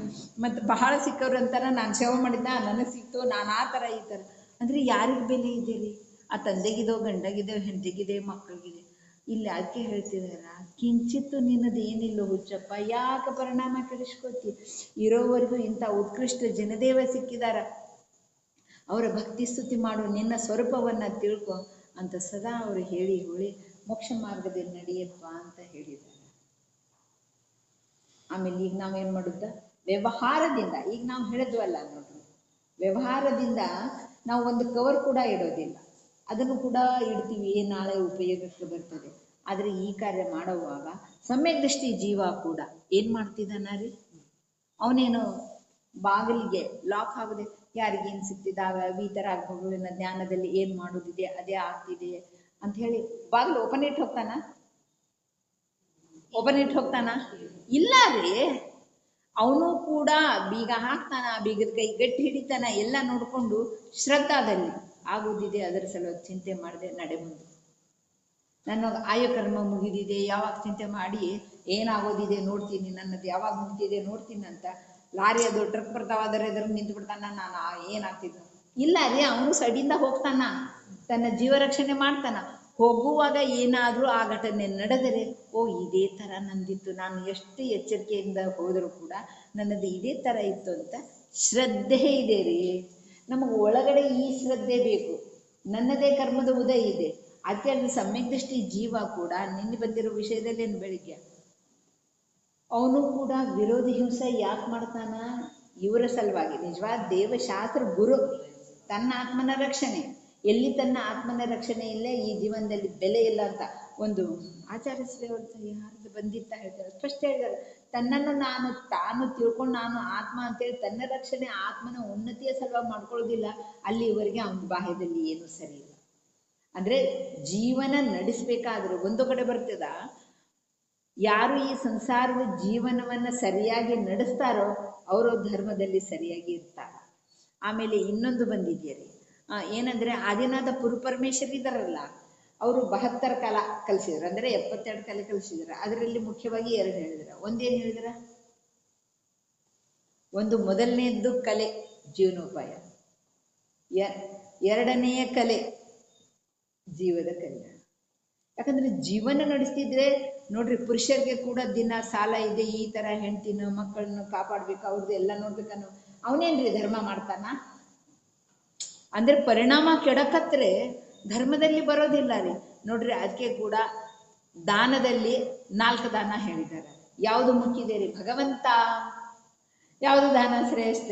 ಮತ್ತು ಬಹಳ ಸಿಕ್ಕವ್ರು ಅಂತಾರೆ, ನಾನು ಸೇವೆ ಮಾಡಿದ್ದ ನನಗೆ ಸಿಕ್ತು, ನಾನು ಆ ಥರ ಈ ಥರ. ಅಂದರೆ ಯಾರಿಗೆ ಬೆಲೆ ಇದೆ ರೀ? ಆ ತಂದೆಗಿದೋ, ಗಂಡಗಿದೋ, ಹೆಂಡತಿಗಿದೆ, ಮಕ್ಕಳಿಗಿದೆ. ಇಲ್ಲಿ ಅದಕ್ಕೆ ಹೇಳ್ತಿದಾರ, ಕಿಂಚಿತ್ತು ನಿನ್ನದು ಏನಿಲ್ಲ ಹುಚ್ಚಪ್ಪ, ಯಾಕೆ ಪರಿಣಾಮ ಕೆಡಿಸ್ಕೋತಿ? ಇರೋವರೆಗೂ ಇಂಥ ಉತ್ಕೃಷ್ಟ ಜನದೇವ ಸಿಕ್ಕಿದಾರ, ಅವರ ಭಕ್ತಿ ಸ್ತುತಿ ಮಾಡು, ನಿನ್ನ ಸ್ವರೂಪವನ್ನು ತಿಳ್ಕೊ ಅಂತ ಸದಾ ಅವರು ಹೇಳಿ ಹೊಳಿ ಮೋಕ್ಷ ಮಾರ್ಗದಲ್ಲಿ ನಡೆಯಪ್ಪ ಅಂತ ಹೇಳಿದ್ದಾರೆ. ಆಮೇಲೆ ಈಗ ನಾವೇನು ಮಾಡುತ್ತ? ವ್ಯವಹಾರದಿಂದ, ಈಗ ನಾವು ಹೇಳಿದ್ವಲ್ಲ ನೋಡ್ರಿ, ವ್ಯವಹಾರದಿಂದ ನಾವು ಒಂದು ಕವರ್ ಕೂಡ ಇಡೋದಿಲ್ಲ, ಅದನ್ನು ಕೂಡ ಇಡ್ತೀವಿ, ನಾಳೆ ಉಪಯೋಗಕ್ಕೆ ಬರ್ತದೆ. ಆದರೆ ಈ ಕಾರ್ಯ ಮಾಡುವಾಗ ಸಮ್ಯಕ್ ದೃಷ್ಟಿ ಜೀವ ಕೂಡ ಏನು ಮಾಡ್ತಿದ್ದಾನ ರೀ? ಅವನೇನು ಬಾಗಿಲಿಗೆ ಲಾಕ್ ಆಗದೆ ಯಾರಿಗೇನು ಸಿಕ್ತಿದಾಗ ಈ ಥರ ಭಗವಿನ ಜ್ಞಾನದಲ್ಲಿ ಏನು ಮಾಡೋದಿದೆ ಅದೇ ಆಗ್ತಿದೆ ಅಂತ ಹೇಳಿ ಬಾಗಿಲು ಓಪನ್ ಇಟ್ಟು ಹೋಗ್ತಾನ? ಓಪನ್ ಇಟ್ಟು ಹೋಗ್ತಾನ? ಇಲ್ಲ ರೀ. ಅವನು ಕೂಡ ಬೀಗ ಹಾಕ್ತಾನ, ಬೀಗದ ಕೈ ಗಟ್ಟಿ ಹಿಡಿತಾನ, ಎಲ್ಲ ನೋಡಿಕೊಂಡು ಶ್ರದ್ಧಾದಲ್ಲಿ ಆಗೋದಿದೆ, ಅದರ ಸಲುವಾಗಿ ಚಿಂತೆ ಮಾಡದೆ ನಡೆ ಮುಂದೆ. ನನ್ನ ಆಯು ಕರ್ಮ ಮುಗಿದಿದೆ, ಯಾವಾಗ ಚಿಂತೆ ಮಾಡಿ ಏನಾಗೋದಿದೆ ನೋಡ್ತೀನಿ, ನನ್ನದು ಯಾವಾಗ ಮುಗಿದಿದೆ ನೋಡ್ತೀನಿ ಅಂತ ಲಾರಿ ಅದು ಟ್ರಕ್ ಬರ್ತಾವಾದರೆ ಎದುರು ನಿಂತು ಬಿಡ್ತಾನ. ನಾನು ಏನಾಗ್ತಿದ್ನು ಇಲ್ಲ ರೀ, ಅವನು ಸಡಿಂದ ಹೋಗ್ತಾನ, ತನ್ನ ಜೀವ ರಕ್ಷಣೆ ಮಾಡ್ತಾನ. ಹೋಗುವಾಗ ಏನಾದರೂ ಆ ಘಟನೆ ನಡೆದರೆ ಓ ಇದೇ ಥರ ನಂದಿತ್ತು, ನಾನು ಎಷ್ಟು ಎಚ್ಚರಿಕೆಯಿಂದ ಹೋದರೂ ಕೂಡ ನನ್ನದು ಇದೇ ಥರ ಇತ್ತು ಅಂತ ಶ್ರದ್ಧೆ ಇದೆ ರೀ. ನಮಗೆ ಒಳಗಡೆ ಈ ಶ್ರದ್ಧೆ ಬೇಕು. ನನ್ನದೇ ಕರ್ಮದ ಉದಯ ಇದೆ, ಅದಕ್ಕೆ ಅದು ಸಮ್ಯಕ್ ದೃಷ್ಟಿ ಜೀವ ಕೂಡ ನಿನ್ನೆ ಬಂದಿರೋ ವಿಷಯದಲ್ಲೇನು ಬೆಳಿಗ್ಗೆ ಅವನು ಕೂಡ ವಿರೋಧಿ ಹಿಂಸೆ ಯಾಕೆ ಮಾಡ್ತಾನ? ಇವರ ಸಲುವಾಗಿ. ನಿಜವಾದ ದೇವಶಾಸ್ತ್ರ ಗುರು ತನ್ನ ಆತ್ಮನ ರಕ್ಷಣೆ. ಎಲ್ಲಿ ತನ್ನ ಆತ್ಮನ ರಕ್ಷಣೆ ಇಲ್ಲ ಈ ಜೀವನದಲ್ಲಿ ಬೆಲೆ ಇಲ್ಲ ಅಂತ ಒಂದು ಆಚಾರ್ಯ ಶ್ರೀ ಅವ್ರ ಯಾರ್ದು ಬಂದಿತ್ತ ಹೇಳ್ತಾರೆ, ಫಸ್ಟ್ ಹೇಳಿದ್ದಾರೆ, ತನ್ನನ್ನು ತಾನು ತಿಳ್ಕೊಂಡು ನಾನು ಆತ್ಮ ಅಂತೇಳಿ ತನ್ನ ರಕ್ಷಣೆ ಆತ್ಮನ ಉನ್ನತಿಯ ಸಲುವಾಗಿ ಮಾಡ್ಕೊಳ್ಳೋದಿಲ್ಲ, ಅಲ್ಲಿವರೆಗೆ ಅವನ ಬಾಹ್ಯದಲ್ಲಿ ಏನೂ ಸರಿ ಇಲ್ಲ. ಅಂದ್ರೆ ಜೀವನ ನಡೆಸಬೇಕಾದ್ರೆ ಒಂದು ಕಡೆ ಬರ್ತದ, ಯಾರು ಈ ಸಂಸಾರದ ಜೀವನವನ್ನ ಸರಿಯಾಗಿ ನಡೆಸ್ತಾರೋ ಅವರು ಧರ್ಮದಲ್ಲಿ ಸರಿಯಾಗಿ ಇರ್ತಾರೆ. ಆಮೇಲೆ ಇನ್ನೊಂದು ಬಂದಿದ್ದೀರಿ, ಏನಂದ್ರೆ ಆದಿನಾಥ ಪುರುಪರಮೇಶ್ವರ್ ಇದಾರಲ್ಲ, ಅವರು 72 ಕಾಲ ಕಲಿಸಿದ್ರು, ಅಂದ್ರೆ 72 ಕಾಲ ಕಲಿಸಿದ್ರು. ಅದರಲ್ಲಿ ಮುಖ್ಯವಾಗಿ 2 ಹೇಳಿದ್ರ. ಒಂದೇನು ಹೇಳಿದ್ರ, ಒಂದು ಮೊದಲನೇದ್ದು ಕಲೆ ಜೀವನೋಪಾಯ, ಎರಡನೆಯ ಕಲೆ ಜೀವದ ಕಲ್ಯಾಣ. ಯಾಕಂದ್ರೆ ಜೀವನ ನಡೆಸ್ತಿದ್ರೆ ನೋಡ್ರಿ, ಪುರುಷರಿಗೆ ಕೂಡ ದಿನ ಸಾಲ ಇದೆ, ಈ ತರ ಹೆಂಡ್ತಿನ ಮಕ್ಕಳನ್ನು ಕಾಪಾಡ್ಬೇಕು, ಅವ್ರದ್ದು ಎಲ್ಲ ನೋಡ್ಬೇಕನ್ನೋ ಅವನೇನ್ರಿ ಧರ್ಮ ಮಾಡ್ತಾನ? ಅಂದ್ರೆ ಪರಿಣಾಮ ಕೆಡಕತ್ರೆ ಧರ್ಮದಲ್ಲಿ ಬರೋದಿಲ್ಲ ರೀ. ನೋಡ್ರಿ, ಅದಕ್ಕೆ ಕೂಡ ದಾನದಲ್ಲಿ 4 ದಾನ ಹೇಳಿದ್ದಾರೆ. ಯಾವುದು ಮುಖ್ಯದೆ ರೀ? ಭಗವಂತ ಯಾವುದು ದಾನ ಶ್ರೇಷ್ಠ?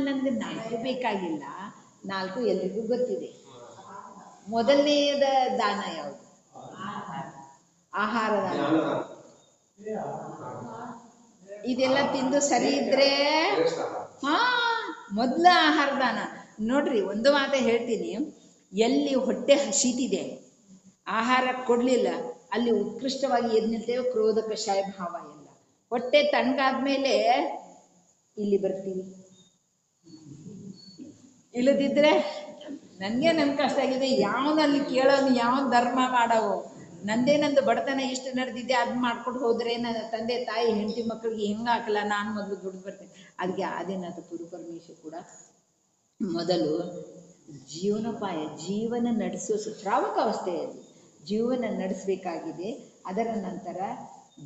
ನಂದು 4 ಬೇಕಾಗಿಲ್ಲ, 4 ಎಲ್ರಿಗೂ ಗೊತ್ತಿದೆ. ಮೊದಲನೆಯದ ದಾನ ಯಾವುದು? ಆಹಾರ ದಾನ. ಇದೆಲ್ಲ ತಿಂದು ಸರಿ ಇದ್ರೆ ಮೊದಲ ಆಹಾರ ದಾನ. ನೋಡ್ರಿ, ಒಂದು ಮಾತು ಹೇಳ್ತೀನಿ, ಎಲ್ಲಿ ಹೊಟ್ಟೆ ಹಸಿತಿದೆ ಆಹಾರ ಕೊಡ್ಲಿಲ್ಲ ಅಲ್ಲಿ ಉತ್ಕೃಷ್ಟವಾಗಿ ಎದ್ದು ನಿಲ್ತೇವೆ, ಕ್ರೋಧ ಕಷಾಯ ಭಾವ ಇಲ್ಲ. ಹೊಟ್ಟೆ ತಣ್ಣಗಾದ್ಮೇಲೆ ಇಲ್ಲಿ ಬರ್ತೀವಿ, ಇಲ್ಲದಿದ್ರೆ ನನಗೆ ನನ್ನ ಕಷ್ಟ ಆಗಿದೆ, ಯಾವನಲ್ಲಿ ಕೇಳೋನು, ಯಾವನ್ ಧರ್ಮ ಮಾಡವು, ನಂದು ಬಡತನ ಇಷ್ಟು ನಡೆದಿದ್ದೆ, ಅದನ್ನ ಮಾಡ್ಕೊಂಡು ಹೋದ್ರೆ ನನ್ನ ತಂದೆ ತಾಯಿ ಹೆಂಡತಿ ಮಕ್ಕಳಿಗೆ ಹೆಂಗೆ ಹಾಕಲ್ಲ, ನಾನು ಮೊದಲು ದುಡ್ಡು ಬರ್ತೇನೆ. ಅದಕ್ಕೆ ಆದಿನಾಥ ಪುರುಪರಮೇಶ್ವರ್ ಕೂಡ ಮೊದಲು ಜೀವನೋಪಾಯ, ಜೀವನ ನಡೆಸೋ ಶ್ರಾವಕ ಅವಸ್ಥೆಯಲ್ಲಿ ಜೀವನ ನಡೆಸಬೇಕಾಗಿದೆ. ಅದರ ನಂತರ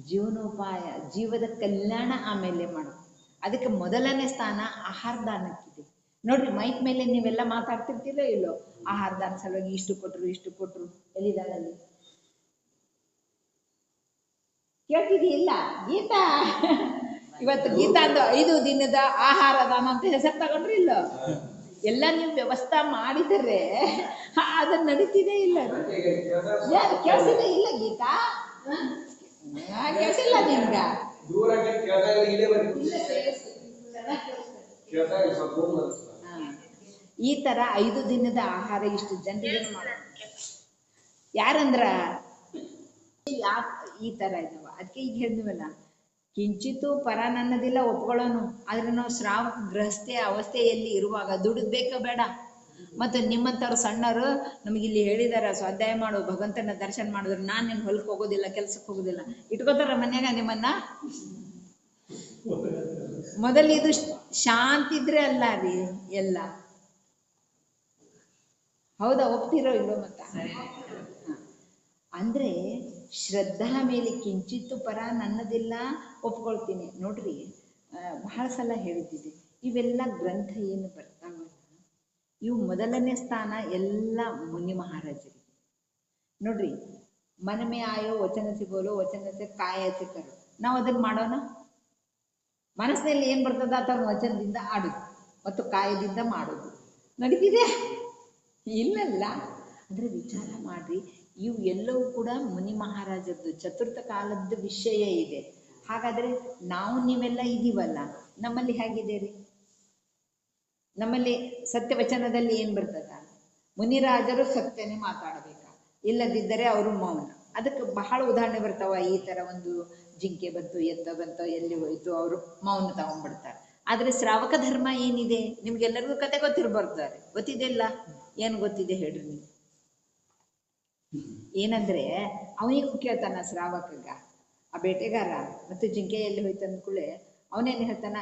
ಜೀವನೋಪಾಯ, ಜೀವದ ಕಲ್ಯಾಣ ಆಮೇಲೆ ಮಾಡೋದು. ಅದಕ್ಕೆ ಮೊದಲನೇ ಸ್ಥಾನ ಆಹಾರ ದಾನಕ್ಕಿದೆ. ನೋಡ್ರಿ, ಮೈಕ್ ಮೇಲೆ ನೀವೆಲ್ಲ ಮಾತಾಡ್ತಿರ್ತೀರೋ ಇಲ್ಲೋ, ಆಹಾರ ದಾನ ಸಲುವಾಗಿ ಇಷ್ಟು ಕೊಟ್ರು ಎಲ್ಲಿದಾನಲ್ಲಿ ಕೇಳ್ತಿದೆಯಿಲ್ಲ? ಗೀತಾ ಇವತ್ತು ಗೀತಾ ಅಂದು 5 ದಿನದ ಆಹಾರ ದಾನ ಅಂತ ಹೆಸರು ತಗೊಂಡ್ರಿ ಇಲ್ಲ? ಎಲ್ಲ ನೀವು ವ್ಯವಸ್ಥೆ ಮಾಡಿದರೆ ಅದನ್ನ ನಡೀತಿದೆ ಇಲ್ಲ? ಯಾರು ಕೇಳಿಸಿದೆ ಇಲ್ಲ ಗೀತಾ? ಕೇಳಿಸಿಲ್ಲ ನಿಮ್ಗ? ಈ ತರ 5 ದಿನದ ಆಹಾರ ಇಷ್ಟು ಜನರಿಗೆ ಮಾಡ ಯಾರಂದ್ರ ಯಾಕೆ ಈ ತರ ಇದಾವ? ಅದಕ್ಕೆ ಈಗ ಹೇಳಿದ್ವಲ್ಲ, ಕಿಂಚಿತ್ತು ಪರ ನನ್ನದಿಲ್ಲ ಒಪ್ಕೊಳ್ಳೋನು. ಆದ್ರೆ ನಾವು ಶ್ರಾವಕ ಗೃಹಸ್ಥೆ ಅವಸ್ಥೆಯಲ್ಲಿ ಇರುವಾಗ ದುಡಿದ್ ಬೇಕ ಬೇಡ? ಮತ್ತು ನಿಮ್ಮಂಥವ್ರು ಸಣ್ಣವರು ನಮಗಿಲ್ಲಿ ಹೇಳಿದಾರ, ಸ್ವಾಧ್ಯಾಯ ಮಾಡು, ಭಗವಂತನ ದರ್ಶನ ಮಾಡಿದ್ರು. ನಾನು ನಿನ್ನ ಹೊಲಕ್ಕೆ ಹೋಗೋದಿಲ್ಲ, ಕೆಲ್ಸಕ್ಕೆ ಹೋಗೋದಿಲ್ಲ, ಇಟ್ಕೋತಾರ ಮನ್ಯಾಗ ನಿಮ್ಮನ್ನ. ಮೊದಲು ಇದು ಶಾಂತಿ ಇದ್ರೆ ಅಲ್ಲ ರೀ ಎಲ್ಲ. ಹೌದಾ? ಒಪ್ತಿರೋ ಇಲ್ಲೋ? ಮತ್ತ ಅಂದ್ರೆ ಶ್ರದ್ಧಾ ಮೇಲೆ ಕಿಂಚಿತ್ತು ಪರ ನನ್ನದಿಲ್ಲ ಒಪ್ಕೊಳ್ತೀನಿ. ನೋಡ್ರಿ, ಬಹಳ ಸಲ ಹೇಳಿದ್ದಿದೆ, ಇವೆಲ್ಲ ಗ್ರಂಥ ಏನು ಬರ್ತಾವಲ್ಲ, ಇವು ಮೊದಲನೇ ಸ್ಥಾನ ಎಲ್ಲ ಮುನಿ ಮಹಾರಾಜರಿಗೆ. ನೋಡ್ರಿ, ಮನಮೇ ಆಯೋ ವಚನ ಸಿಗೋಲು ವಚನ ಸೆ ಕಾಯ ಕರು. ನಾವು ಅದನ್ನ ಮಾಡೋಣ? ಮನಸ್ಸಿನಲ್ಲಿ ಏನ್ ಬರ್ತದ ಅಥವಾ ವಚನದಿಂದ ಆಡುದು ಮತ್ತು ಕಾಯದಿಂದ ಮಾಡೋದು ನಡೀತಿದೆ ಇಲ್ಲಲ್ಲ? ಅಂದ್ರೆ ವಿಚಾರ ಮಾಡ್ರಿ, ಇವು ಎಲ್ಲವೂ ಕೂಡ ಮುನಿ ಮಹಾರಾಜದ್ದು ಚತುರ್ಥ ಕಾಲದ ವಿಷಯ ಇದೆ. ಹಾಗಾದ್ರೆ ನಾವು ನೀವೆಲ್ಲ ಇದೀವಲ್ಲ, ನಮ್ಮಲ್ಲಿ ಹೇಗಿದೆ ರೀ? ನಮ್ಮಲ್ಲಿ ಸತ್ಯವಚನದಲ್ಲಿ ಏನ್ ಬರ್ತದ? ಮುನಿರಾಜರು ಸತ್ಯನೇ ಮಾತಾಡಬೇಕ, ಇಲ್ಲದಿದ್ದರೆ ಅವರು ಮೌನ. ಅದಕ್ಕೆ ಬಹಳ ಉದಾಹರಣೆ ಬರ್ತಾವ. ಈ ತರ ಒಂದು ಜಿಂಕೆ ಬಂತು, ಎತ್ತ ಬಂತು, ಎಲ್ಲಿ ಹೋಯ್ತು, ಅವರು ಮೌನ ತಗೊಂಡ್ಬಿಡ್ತಾರೆ. ಆದರೆ ಶ್ರಾವಕ ಧರ್ಮ ಏನಿದೆ ನಿಮ್ಗೆಲ್ಲರಿಗೂ ಕತೆ ಗೊತ್ತಿರ್ಬಾರ್ದಾರೆ, ಗೊತ್ತಿದೆಲ್ಲ. ಏನು ಗೊತ್ತಿದೆ ಹೇಳ್ರಿ ನೀವು? ಏನಂದ್ರೆ ಅವನಿಗೂ ಕೇಳ್ತಾನ ಶ್ರಾವಕಗ, ಆ ಬೇಟೆಗಾರ ಮತ್ತು ಜಿಂಕೆ ಎಲ್ಲಿ ಹೋಯ್ತು ಅಂದ್ಕೂಳೆ ಅವನೇನು ಹೇಳ್ತಾನ,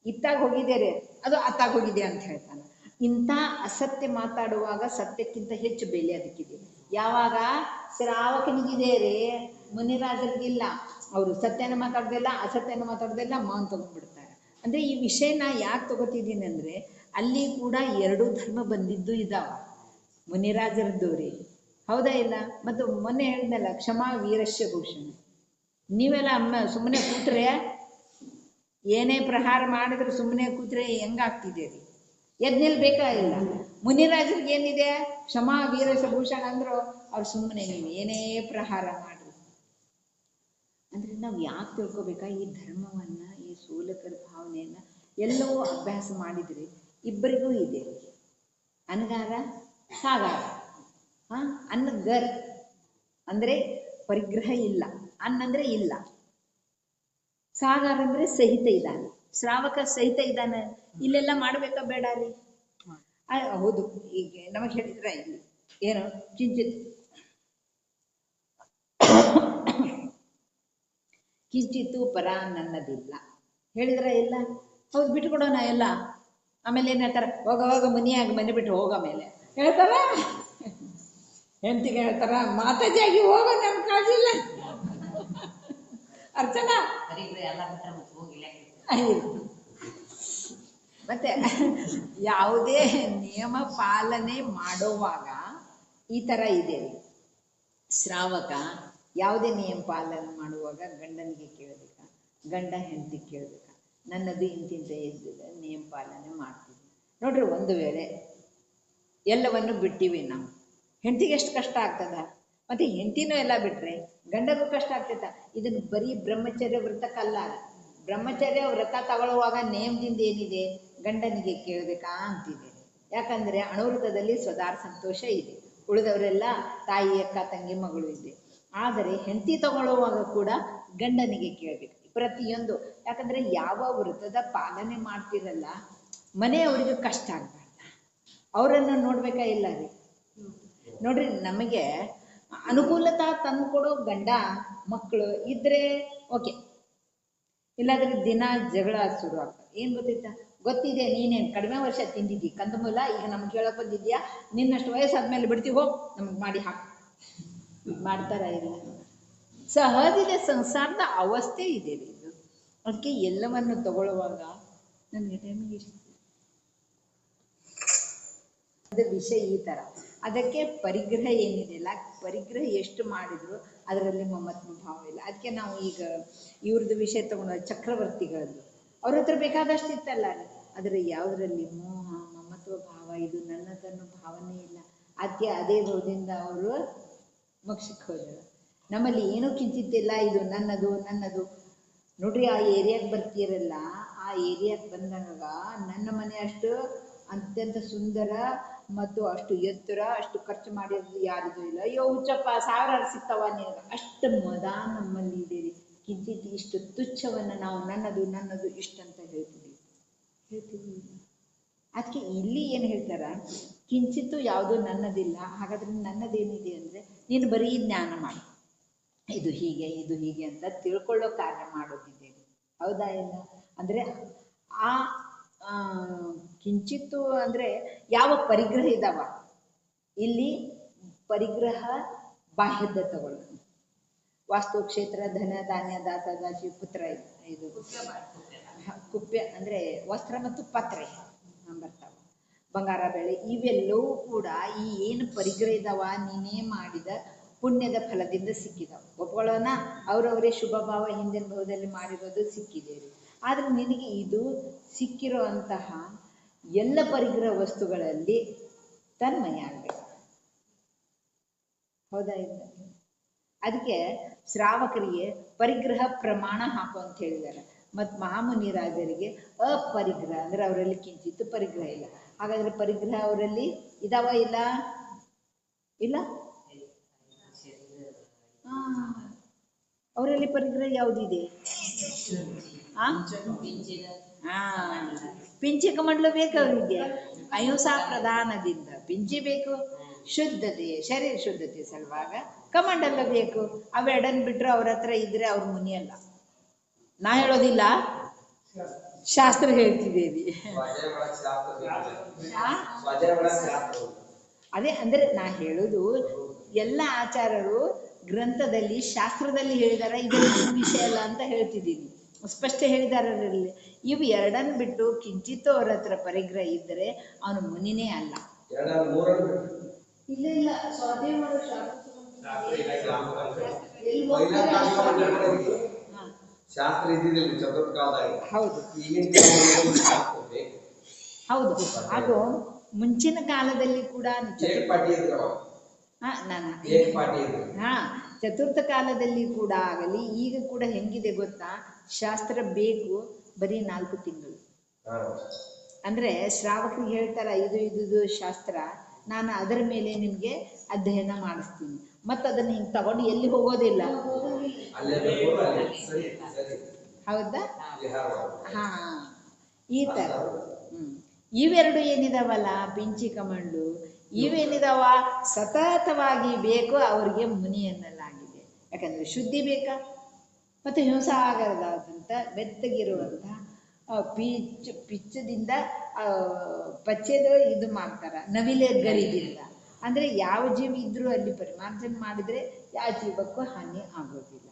ಇತ್ತಾಗ ಹೋಗಿದ್ದೇರೆ ಅದು ಅತ್ತಾಗ ಹೋಗಿದೆ ಅಂತ ಹೇಳ್ತಾನ. ಇಂಥ ಅಸತ್ಯ ಮಾತಾಡುವಾಗ ಸತ್ಯಕ್ಕಿಂತ ಹೆಚ್ಚು ಬೆಲೆ ಅದಕ್ಕಿದೆ. ಯಾವಾಗ ಶ್ರಾವಕನಿಗಿದೆ ರೀ, ಮುನಿರಾಜರಿಗಿಲ್ಲ. ಅವರು ಸತ್ಯನ ಮಾತಾಡ್ದಿಲ್ಲ, ಅಸತ್ಯನ ಮಾತಾಡ್ದಿಲ್ಲ, ಮೌನ ತಗೊಂಡ್ಬಿಡ್ತಾರೆ. ಅಂದ್ರೆ ಈ ವಿಷಯನ ಯಾಕೆ ತಗೋತಿದ್ದೀನಿ ಅಂದ್ರೆ ಅಲ್ಲಿ ಕೂಡ ಎರಡೂ ಧರ್ಮ ಬಂದಿದ್ದು ಇದಾವ ಮುನಿರಾಜರದ್ದು ರೀ, ಹೌದಾ ಇಲ್ಲ? ಮತ್ತು ಮೊನ್ನೆ ಹೇಳಿದ್ನಲ್ಲ, ಕ್ಷಮಾ ವೀರಶ್ಯ ಭೂಷಣ. ನೀವೆಲ್ಲ ಸುಮ್ಮನೆ ಕೂತ್ರೆ, ಏನೇ ಪ್ರಹಾರ ಮಾಡಿದ್ರು ಸುಮ್ಮನೆ ಕೂತ್ರೆ ಹೆಂಗಾಗ್ತಿದೆ ರೀ? ಎದ್ ನಿಲ್ಬೇಕಾ ಇಲ್ಲ? ಮುನಿರಾಜರಿಗೆ ಏನಿದೆ? ಕ್ಷಮಾ ವೀರಶ್ಯ ಭೂಷಣ ಅಂದ್ರು ಅವ್ರು ಸುಮ್ಮನೆ ನೀವು ಏನೇ ಪ್ರಹಾರ ಮಾಡ್ರಿ. ಅಂದ್ರೆ ನಾವು ಯಾಕೆ ತಿಳ್ಕೊಬೇಕಾ ಈ ಧರ್ಮವನ್ನ, ಈ ಸೋಲಕರ ಭಾವನೆಯನ್ನ ಎಲ್ಲವೂ ಅಭ್ಯಾಸ ಮಾಡಿದ್ರೆ ಇಬ್ಬರಿಗೂ ಇದೆ. ಅನ್ಗಾರ ಸಾಗಾರ. ಅನ್ನಗರ್ ಅಂದ್ರೆ ಪರಿಗ್ರಹ ಇಲ್ಲ, ಅನ್ನಂದ್ರೆ ಇಲ್ಲ. ಸಾಗಾರ ಅಂದ್ರೆ ಸಹಿತ ಇದ್ದಾನೆ, ಶ್ರಾವಕ ಸಹಿತ ಇದ್ದಾನೆ. ಇಲ್ಲೆಲ್ಲ ಮಾಡ್ಬೇಕಾ ಬೇಡ ರೀ? ಹೌದು, ಈಗ ನಮಗೆ ಹೇಳಿದ್ರ ಇಲ್ಲಿ ಏನು ಕಿಂಚಿತ್ ಕಿಂಚಿತ್ತು ಪರ ನನ್ನದಿಲ್ಲ ಹೇಳಿದ್ರ ಇಲ್ಲ? ಹೌದು, ಬಿಟ್ಕೊಡೋಣ ಎಲ್ಲ. ಆಮೇಲೆ ಏನ್ ಹೇಳ್ತಾರ, ಹೋಗ ಮುನಿಯಾಗಿ ಮನೆ ಬಿಟ್ಟು ಹೋಗೋ ಮೇಲೆ ಹೇಳ್ತಾರ, ಹೆಂಡತಿಗೆ ಹೇಳ್ತಾರ, ಮಾತಾಜಿಯಾಗಿ ಹೋಗೋ, ನಮ್ ಕಾಜಿಲ್ಲ. ಅರ್ಚನಾ ಮತ್ತೆ ಯಾವುದೇ ನಿಯಮ ಪಾಲನೆ ಮಾಡುವಾಗ ಈ ತರ ಇದೆ. ಶ್ರಾವಕ ಯಾವುದೇ ನಿಯಮ ಪಾಲನೆ ಮಾಡುವಾಗ ಗಂಡನಿಗೆ ಕೇಳಬೇಕ, ಗಂಡ ಹೆಂಡತಿಗೆ ಕೇಳಬೇಕ, ನನ್ನದು ಇಂತಿಂತ ಎದ್ದಿದೆ, ನಿಯಮ ಪಾಲನೆ ಮಾಡ್ತೀವಿ ನೋಡ್ರಿ. ಒಂದು ವೇಳೆ ಎಲ್ಲವನ್ನು ಬಿಟ್ಟಿವಿ ನಾವು, ಹೆಂಡತಿಗೆ ಎಷ್ಟು ಕಷ್ಟ ಆಗ್ತದ, ಮತ್ತೆ ಹೆಂಡತಿನೂ ಎಲ್ಲ ಬಿಟ್ರೆ ಗಂಡಗೂ ಕಷ್ಟ ಆಗ್ತೈತ. ಇದನ್ನು ಬರೀ ಬ್ರಹ್ಮಚರ್ಯ ವ್ರತಕ್ಕಲ್ಲ, ಬ್ರಹ್ಮಚರ್ಯ ವ್ರತ ತಗೊಳ್ಳುವಾಗ ನೇಮದಿಂದ ಏನಿದೆ, ಗಂಡನಿಗೆ ಕೇಳಬೇಕಾ ಅಂತಿದೆ. ಯಾಕಂದ್ರೆ ಅಣುವೃತದಲ್ಲಿ ಸ್ವದಾರ್ ಸಂತೋಷ ಇದೆ, ಉಳಿದವರೆಲ್ಲ ತಾಯಿ, ಅಕ್ಕ, ತಂಗಿ, ಮಗಳು ಇದೆ. ಆದರೆ ಹೆಂಡತಿ ತಗೊಳ್ಳುವಾಗ ಕೂಡ ಗಂಡನಿಗೆ ಕೇಳಬೇಕು ಪ್ರತಿಯೊಂದು. ಯಾಕಂದ್ರೆ ಯಾವ ವ್ರತದ ಪಾಲನೆ ಮಾಡ್ತಿರಲ್ಲ ಮನೆಯವರಿಗೆ ಕಷ್ಟ ಆಗ್ಬಾರ್ದು, ಅವರನ್ನು ನೋಡ್ಬೇಕಾ ಇಲ್ಲ ರೀ? ನೋಡ್ರಿ, ನಮಗೆ ಅನುಕೂಲತಾ ತಂದ್ಕೊಡೋ ಗಂಡ ಮಕ್ಕಳು ಇದ್ರೆ ಓಕೆ, ಇಲ್ಲಾಂದ್ರೆ ದಿನ ಜಗಳ ಶುರು ಆಗ್ತದೆ. ಏನ್ ಗೊತ್ತಿತ್ತಾ? ಗೊತ್ತಿದೆ, ನೀನೇನು ಕಡಿಮೆ ವರ್ಷ ತಿಂದಿದ್ದಿ ಕಂದಮೂಲ, ಈಗ ನಮ್ಗೆ ಕೇಳಕ್ ಬಂದಿದ್ಯಾ, ನಿನ್ನಷ್ಟು ವಯಸ್ಸಾದ್ಮೇಲೆ ಬಿಡ್ತೀವಿ, ಹೋಗ್ ನಮ್ಗೆ ಮಾಡಿ ಹಾಕಿ ಮಾಡ್ತಾರ ಇಲ್ಲ? ಸಹಜಿದೆ, ಸಂಸಾರದ ಅವಸ್ಥೆ ಇದೆ ಇದು. ಅದಕ್ಕೆ ಎಲ್ಲವನ್ನು ತಗೊಳ್ಳುವಾಗ ನನಗೆ ಟೈಮಿಗೆ ಇಷ್ಟ ವಿಷಯ ಈ ತರ. ಅದಕ್ಕೆ ಪರಿಗ್ರಹ ಏನಿದೆಯಲ್ಲ, ಪರಿಗ್ರಹ ಎಷ್ಟು ಮಾಡಿದ್ರು ಅದರಲ್ಲಿ ಮಮತ್ವ ಭಾವ ಇಲ್ಲ. ಅದಕ್ಕೆ ನಾವು ಈಗ ಇವ್ರದ್ದು ವಿಷಯ ತಗೊಂಡ ಚಕ್ರವರ್ತಿಗಳದ್ದು, ಅವ್ರ ಹತ್ರ ಬೇಕಾದಷ್ಟು ಇತ್ತಲ್ಲ, ಆದರೆ ಯಾವುದರಲ್ಲಿ ಮೋಹ ಮಮತ್ವ ಭಾವ, ಇದು ನನ್ನದನ್ನು ಭಾವನೆ ಇಲ್ಲ. ಅದಕ್ಕೆ ಅದೇ ಭಾವದಿಂದ ಅವರು ಮೋಕ್ಷಕ್ಕೆ ಹೋದರು. ನಮ್ಮಲ್ಲಿ ಏನೂ ಕಿಂಚಿತ್ತಿಲ್ಲ, ಇದು ನನ್ನದು ನನ್ನದು. ನೋಡ್ರಿ, ಆ ಏರಿಯಾಕ್ಕೆ ಬರ್ತೀರಲ್ಲ, ಆ ಏರಿಯಾಕ್ಕೆ ಬಂದಾಗ ನನ್ನ ಮನೆ ಅಷ್ಟು ಅತ್ಯಂತ ಸುಂದರ ಮತ್ತು ಅಷ್ಟು ಎತ್ತರ, ಅಷ್ಟು ಖರ್ಚು ಮಾಡಿರೋದು ಯಾರಿಗೂ ಇಲ್ಲ. ಅಯ್ಯೋ ಹುಚ್ಚಪ್ಪ, ಸಾವಿರಾರು ಸಿಗ್ತಾವ ನಿನಗೆ, ಅಷ್ಟು ಮದ ನಮ್ಮಲ್ಲಿ ಇದೆ. ಕಿಂಚಿತ್ ಇಷ್ಟು ತುಚ್ಛವನ್ನು ನಾವು ನನ್ನದು ನನ್ನದು ಇಷ್ಟಂತ ಹೇಳ್ತೀವಿ. ಅದಕ್ಕೆ ಇಲ್ಲಿ ಏನು ಹೇಳ್ತಾರ, ಕಿಂಚಿತ್ತು ಯಾವುದು ನನ್ನದಿಲ್ಲ. ಹಾಗಾದ್ರೆ ನನ್ನದೇನಿದೆ ಅಂದ್ರೆ ನೀನು ಬರೀ ಜ್ಞಾನ ಮಾಡು, ಇದು ಹೀಗೆ ಇದು ಹೀಗೆ ಅಂತ ತಿಳ್ಕೊಳ್ಳೋ ಕಾರ್ಯ ಮಾಡೋದಿದೆ. ಹೌದಾ ಇಲ್ಲ? ಅಂದ್ರೆ ಆ ಕಿಂಚಿತ್ತು ಅಂದ್ರೆ ಯಾವ ಪರಿಗ್ರಹ ಇದಾವ ಇಲ್ಲಿ? ಪರಿಗ್ರಹ ಬಾಹ್ಯದ ತಗೊಳ್ಳೋದು, ವಾಸ್ತು ಕ್ಷೇತ್ರ, ಧನ ಧಾನ್ಯ, ದಾಸ ದಾಸಿ, ಪುತ್ರ, ಇದು ಕುಪ್ಯ ಅಂದ್ರೆ ವಸ್ತ್ರ ಮತ್ತು ಪತ್ರೆ ಬರ್ತಾವ, ಬಂಗಾರ, ಬೆಳೆ, ಇವೆಲ್ಲವೂ ಕೂಡ ಈ ಏನು ಪರಿಗ್ರಹ ಇದಾವ ನೀನೇ ಮಾಡಿದ ಪುಣ್ಯದ ಫಲದಿಂದ ಸಿಕ್ಕಿದಾವ. ಒಪ್ಕೊಳ್ಳೋಣ, ಅವರವರೇ ಶುಭ ಭಾವ ಹಿಂದಿನ ಭಾವದಲ್ಲಿ ಮಾಡಿರೋದು ಸಿಕ್ಕಿದೆ. ಆದ್ರೆ ನಿನಗೆ ಇದು ಸಿಕ್ಕಿರೋ ಅಂತಹ ಎಲ್ಲ ಪರಿಗ್ರಹ ವಸ್ತುಗಳಲ್ಲಿ ತನ್ಮಯ ಆಗ್ಬೇಕು. ಹೌದಾ ಇಲ್ಲ? ಅದಕ್ಕೆ ಶ್ರಾವಕರಿಗೆ ಪರಿಗ್ರಹ ಪ್ರಮಾಣ ಹಾಕು ಅಂತ ಹೇಳಿದ್ದಾರೆ. ಮತ್ತು ಮಹಾಮುನಿರಾಜರಿಗೆ ಅಪರಿಗ್ರಹ ಅಂದ್ರೆ ಅವರಲ್ಲಿ ಕಿಂಚಿತ್ತು ಪರಿಗ್ರಹ ಇಲ್ಲ. ಹಾಗಾದ್ರೆ ಪರಿಗ್ರಹ ಅವರಲ್ಲಿ ಇದಾವ ಇಲ್ಲ? ಇಲ್ಲ. ಅವರಲ್ಲಿ ಪರಿಗ್ರಹ ಯಾವುದಿದೆ? ಆ ಪಿಂಚಿ ಕಮಂಡಲು ಬೇಕು ಅವರಿಗೆ. ಅಹಿಂಸಾ ಪ್ರಧಾನದಿಂದ ಪಿಂಚಿ ಬೇಕು, ಶುದ್ಧತೆ ಶರೀರ ಶುದ್ಧತೆ ಸಲುವಾಗ ಕಮಂಡಲ ಬೇಕು. ಅವೆರಡನ್ ಬಿಟ್ರೆ ಅವ್ರ ಹತ್ರ ಇದ್ರೆ ಅವ್ರು ಮುನಿಯಲ್ಲ. ನಾ ಹೇಳೋದಿಲ್ಲ, ಶಾಸ್ತ್ರ ಹೇಳ್ತಿದ್ದೇನೆ. ಅದೇ ಅಂದ್ರೆ ನಾ ಹೇಳುದು, ಎಲ್ಲ ಆಚಾರ್ಯರು ಗ್ರಂಥದಲ್ಲಿ ಶಾಸ್ತ್ರದಲ್ಲಿ ಹೇಳಿದಾರ, ಇದು ನನ್ನ ವಿಷಯ ಅಲ್ಲ ಅಂತ ಹೇಳ್ತಿದ್ದೀನಿ. ಸ್ಪಷ್ಟ ಹೇಳಿದಾರಲ್ಲಿ. ಇವು ಎರಡನ್ನು ಬಿಟ್ಟು ಕಿಂಚಿತ್ತು ಅವ್ರ ಹತ್ರ ಪರಿಗ್ರಹ ಇದ್ದರೆ ಅವನು ಮುನಿನೇ ಅಲ್ಲ. ಇಲ್ಲ ಇಲ್ಲ, ಸ್ವಾಧ್ಯಾಯ ಮಾಡೋ ಶಾಸ್ತ್ರ ಇದ್ದಿದ್ದಿಲ್ಲ ಚತುರ್ಥ ಕಾಲದಾಗ. ಹೌದು ಹೌದು. ಹಾಗೂ ಮುಂಚಿನ ಕಾಲದಲ್ಲಿ ಕೂಡ ಚತುರ್ಥ ಕಾಲದಲ್ಲಿ ಕೂಡ ಆಗಲಿ, ಈಗ ಕೂಡ ಹೆಂಗಿದೆ ಗೊತ್ತಾ, ಶಾಸ್ತ್ರ ಬೇಕು ಬರೀ 4 ತಿಂಗಳು. ಅಂದ್ರೆ ಶ್ರಾವಕರಿಗೆ ಹೇಳ್ತಾರ, ಇದು ಶಾಸ್ತ್ರ, ನಾನು ಅದರ ಮೇಲೆ ನಿಮ್ಗೆ ಅಧ್ಯಯನ ಮಾಡಿಸ್ತೀನಿ. ಮತ್ತ ಅದನ್ನ ಹಿಂಗ್ ತಗೊಂಡು ಎಲ್ಲಿ ಹೋಗೋದಿಲ್ಲ. ಹೌದಾ? ಹಾ, ಈ ತರ. ಇವೆರಡು ಏನಿದಾವಲ್ಲ, ಪಿಂಚಿ ಕಮಂಡು, ಇವೇನಿದಾವ ಸತತವಾಗಿ ಬೇಕು ಅವ್ರಿಗೆ ಮುನಿ ಎನ್ನಲಾಗಿದೆ. ಯಾಕಂದ್ರೆ ಶುದ್ಧಿ ಬೇಕಾ, ಮತ್ತೆ ಹಿಂಸ ಆಗದಂತ ಬೆತ್ತಗಿರುವಂತ ಪಿಚ್ಚದಿಂದ ಪಚ್ಚೆದ ಇದು ಮಾಡ್ತಾರ, ನವಿಲೆ ಗರಿದಿಂದ. ಅಂದ್ರೆ ಯಾವ ಜೀವಿ ಇದ್ರೂ ಅಲ್ಲಿ ಪರಿಮಾರ್ಜನೆ ಮಾಡಿದ್ರೆ ಯಾವ ಜೀವಕ್ಕೂ ಹಾನಿ ಆಗೋದಿಲ್ಲ.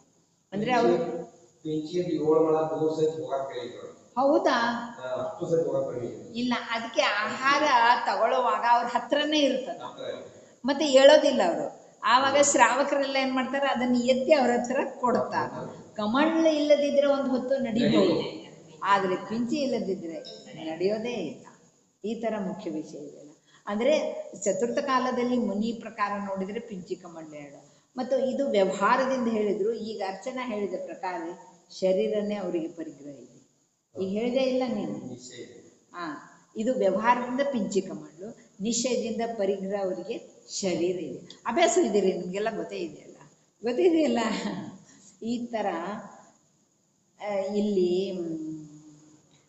ಅಂದ್ರೆ ಅವರು ಹೌದಾ? ಇಲ್ಲ, ಅದಕ್ಕೆ ಆಹಾರ ತಗೊಳ್ಳುವಾಗ ಅವ್ರ ಹತ್ರನೇ ಇರ್ತದ, ಮತ್ತೆ ಹೇಳೋದಿಲ್ಲ ಅವರು. ಆವಾಗ ಶ್ರಾವಕರೆಲ್ಲ ಏನ್ ಮಾಡ್ತಾರೆ, ಅದನ್ನ ಎತ್ತಿ ಅವ್ರ ಹತ್ರ ಕೊಡ್ತಾರ. ಕಮಂಡ್ಲ ಇಲ್ಲದಿದ್ರೆ ಒಂದು ಹೊತ್ತು ನಡಿಬಹುದು, ಆದ್ರೆ ಪಿಂಚಿ ಇಲ್ಲದಿದ್ರೆ ನಡೆಯೋದೇ ಇಲ್ಲ. ಈ ತರ ಮುಖ್ಯ ವಿಷಯ ಇದೆಲ್ಲ. ಅಂದ್ರೆ ಚತುರ್ಥ ಕಾಲದಲ್ಲಿ ಮುನಿ ಪ್ರಕಾರ ನೋಡಿದ್ರೆ ಪಿಂಚಿ ಕಮಂಡ್ಲ ಹೇಳು. ಮತ್ತು ಇದು ವ್ಯವಹಾರದಿಂದ ಹೇಳಿದ್ರು. ಈಗ ಅರ್ಚನಾ ಹೇಳಿದ ಪ್ರಕಾರ ಶರೀರನೇ ಅವರಿಗೆ ಪರಿಗ್ರಹ ಇದೆ. ಈಗ ಹೇಳಿದೆ ಇಲ್ಲ ನೀನು? ಇದು ವ್ಯವಹಾರದಿಂದ ಪಿಂಚಿ ಕಮಂಡ್ಲು, ನಿಶ್ಚಯದಿಂದ ಪರಿಗ್ರಹ ಅವರಿಗೆ ಶರೀರ ಇದೆ. ಅಭ್ಯಾಸ ಇದೀರಿ, ನಿಮ್ಗೆಲ್ಲ ಗೊತ್ತಿದೆಯಲ್ಲ. ಈ ತರ ಇಲ್ಲಿ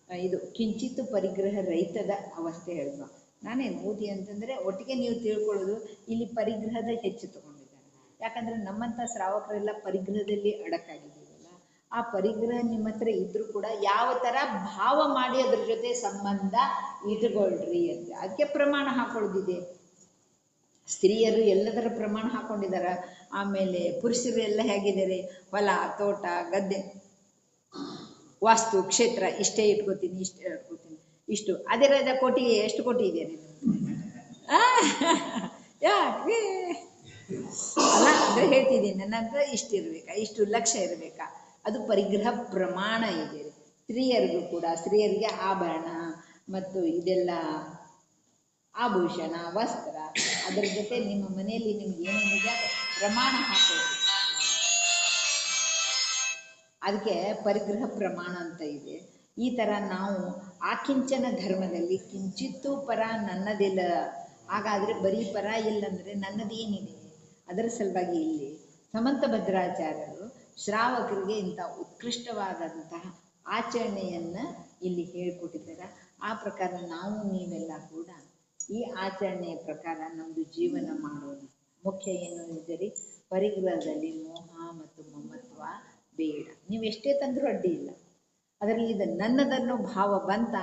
ಇದು ಕಿಂಚಿತ್ತು ಪರಿಗ್ರಹ ರಹಿತದ ಅವಸ್ಥೆ ಹೇಳಿದ್ವ. ನಾನೇನು ಓದಿ ಅಂತಂದ್ರೆ ಒಟ್ಟಿಗೆ ನೀವು ತಿಳ್ಕೊಳ್ಳೋದು, ಇಲ್ಲಿ ಪರಿಗ್ರಹದ ಹೆಚ್ಚು ತಗೊಂಡಿದ್ದಾರೆ. ಯಾಕಂದ್ರೆ ನಮ್ಮಂತ ಶ್ರಾವಕರೆಲ್ಲ ಪರಿಗ್ರಹದಲ್ಲಿ ಅಡಕಾಗಿದ್ದೀವಲ್ಲ, ಆ ಪರಿಗ್ರಹ ನಿಮ್ಮ ಹತ್ರ ಇದ್ರೂ ಕೂಡ ಯಾವ ತರ ಭಾವ ಮಾಡಿ ಅದ್ರ ಜೊತೆ ಸಂಬಂಧ ಇಟ್ಕೊಳ್ರಿ ಅಂತ ಅದಕ್ಕೆ ಪ್ರಮಾಣ ಹಾಕೊಳ್ಳೋದಿದೆ. ಸ್ತ್ರೀಯರು ಎಲ್ಲದರ ಪ್ರಮಾಣ ಹಾಕೊಂಡಿದಾರ. ಆಮೇಲೆ ಪುರುಷರು ಎಲ್ಲ ಹೇಗಿದ್ದಾರೆ, ಹೊಲ, ತೋಟ, ಗದ್ದೆ, ವಾಸ್ತು, ಕ್ಷೇತ್ರ, ಇಷ್ಟೇ ಇಟ್ಕೋತೀನಿ, ಇಷ್ಟು. ಅದೇ ರಾಜ ಕೋಟಿಗೆ ಎಷ್ಟು ಕೋಟಿ ಇದೆ ಯಾಕೆ ಅಲ್ಲ ಅಂದ್ರೆ ಹೇಳ್ತಿದ್ದೀನಿ, ನನ್ನ ಹತ್ರ ಇಷ್ಟು ಇರ್ಬೇಕಾ, ಇಷ್ಟು ಲಕ್ಷ ಇರಬೇಕಾ, ಅದು ಪರಿಗ್ರಹ ಪ್ರಮಾಣ ಇದೆ. ಸ್ತ್ರೀಯರಿಗೂ ಕೂಡ, ಸ್ತ್ರೀಯರಿಗೆ ಆಭರಣ ಮತ್ತು ಇದೆಲ್ಲ ಆಭೂಷಣ, ವಸ್ತ್ರ, ಅದರ ಜೊತೆ ನಿಮ್ಮ ಮನೆಯಲ್ಲಿ ನಿಮ್ಗೆ ಏನೇನಿದೆ ಪ್ರಮಾಣ ಹಾಕೋದು. ಅದಕ್ಕೆ ಪರಿಗ್ರಹ ಪ್ರಮಾಣ ಅಂತ ಇದೆ. ಈ ತರ ನಾವು ಆಕಿಂಚನ ಧರ್ಮದಲ್ಲಿ ಕಿಂಚಿತ್ತೂ ಪರ ನನ್ನದಿಲ್ಲ. ಹಾಗಾದ್ರೆ ಬರೀ ಪರ ಇಲ್ಲಂದ್ರೆ ನನ್ನದೇನಿದೆ? ಅದರ ಸಲುವಾಗಿ ಇಲ್ಲಿ ಸಮಂತ ಭದ್ರಾಚಾರ್ಯರು ಶ್ರಾವಕರಿಗೆ ಇಂಥ ಉತ್ಕೃಷ್ಟವಾದಂತಹ ಆಚರಣೆಯನ್ನ ಇಲ್ಲಿ ಹೇಳ್ಕೊಟ್ಟಿದ್ದಾರೆ. ಆ ಪ್ರಕಾರ ನಾವು ನೀವೆಲ್ಲ ಕೂಡ ಈ ಆಚರಣೆಯ ಪ್ರಕಾರ ನಮ್ಮದು ಜೀವನ ಮಾಡೋಣ. ಮುಖ್ಯ ಏನು ಇದ್ದರೆ ಪರಿಗ್ರಹದಲ್ಲಿ ಮೋಹ ಮತ್ತು ಮಮತ್ವ ಬೇಡ. ನೀವು ಎಷ್ಟೇ ತಂದರೂ ಅಡ್ಡಿ ಇಲ್ಲ. ಅದರಲ್ಲಿ ಇದು ನನ್ನದನ್ನೋ ಭಾವ ಬಂತ,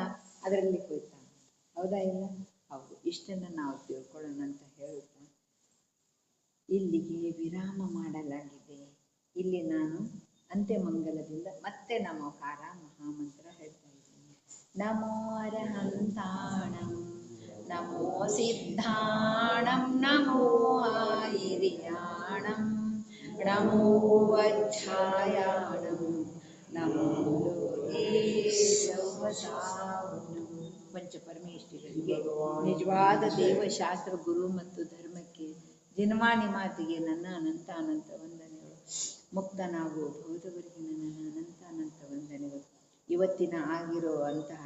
ಅದರಲ್ಲಿ ಹೋಯ್ತಾನೆ. ಹೌದಾ ಇಲ್ಲ? ಹೌದು. ಇಷ್ಟನ್ನು ನಾವು ತಿಳ್ಕೊಳ್ಳೋಣ ಅಂತ ಹೇಳುತ್ತಾ ಇಲ್ಲಿಗೆ ವಿರಾಮ ಮಾಡಲಾಗಿದೆ. ಇಲ್ಲಿ ನಾನು ಅಂತ್ಯಮಂಗಲದಿಂದ ಮತ್ತೆ ನಮೋಕಾರ ಮಹಾಮಂತ್ರ ಹೇಳ್ತಾ ಇದ್ದೀನಿ. ನಮೋ ಅರಹಂತಾಣಂ, ನಮೋ ಸಿದ್ಧಾಣಂ, ನಮೋ ಆಯಿರ್ಯಾಣಂ, ನಮೋ ವಜ್ಜಾಯಾಣಂ, ನಮೋ ಲೋಕೇಶವಸಾವನಂ. ಪಂಚಪರಮೇಶ್ವರರಿಗೆ, ನಿಜವಾದ ದೇವಶಾಸ್ತ್ರ ಗುರು ಮತ್ತು ಧರ್ಮಕ್ಕೆ, ದಿನವಾಣಿ ಮಾತಿಗೆ ನನ್ನ ಅನಂತ ಅನಂತ ವಂದನೆಗಳು. ಮುಕ್ತನಾಗುವ ಭೌತವರಿಗೆ ನನ್ನ ಅನಂತ ಅನಂತ ವಂದನೆಗಳು. ಇವತ್ತಿನ ಆಗಿರೋ ಅಂತಹ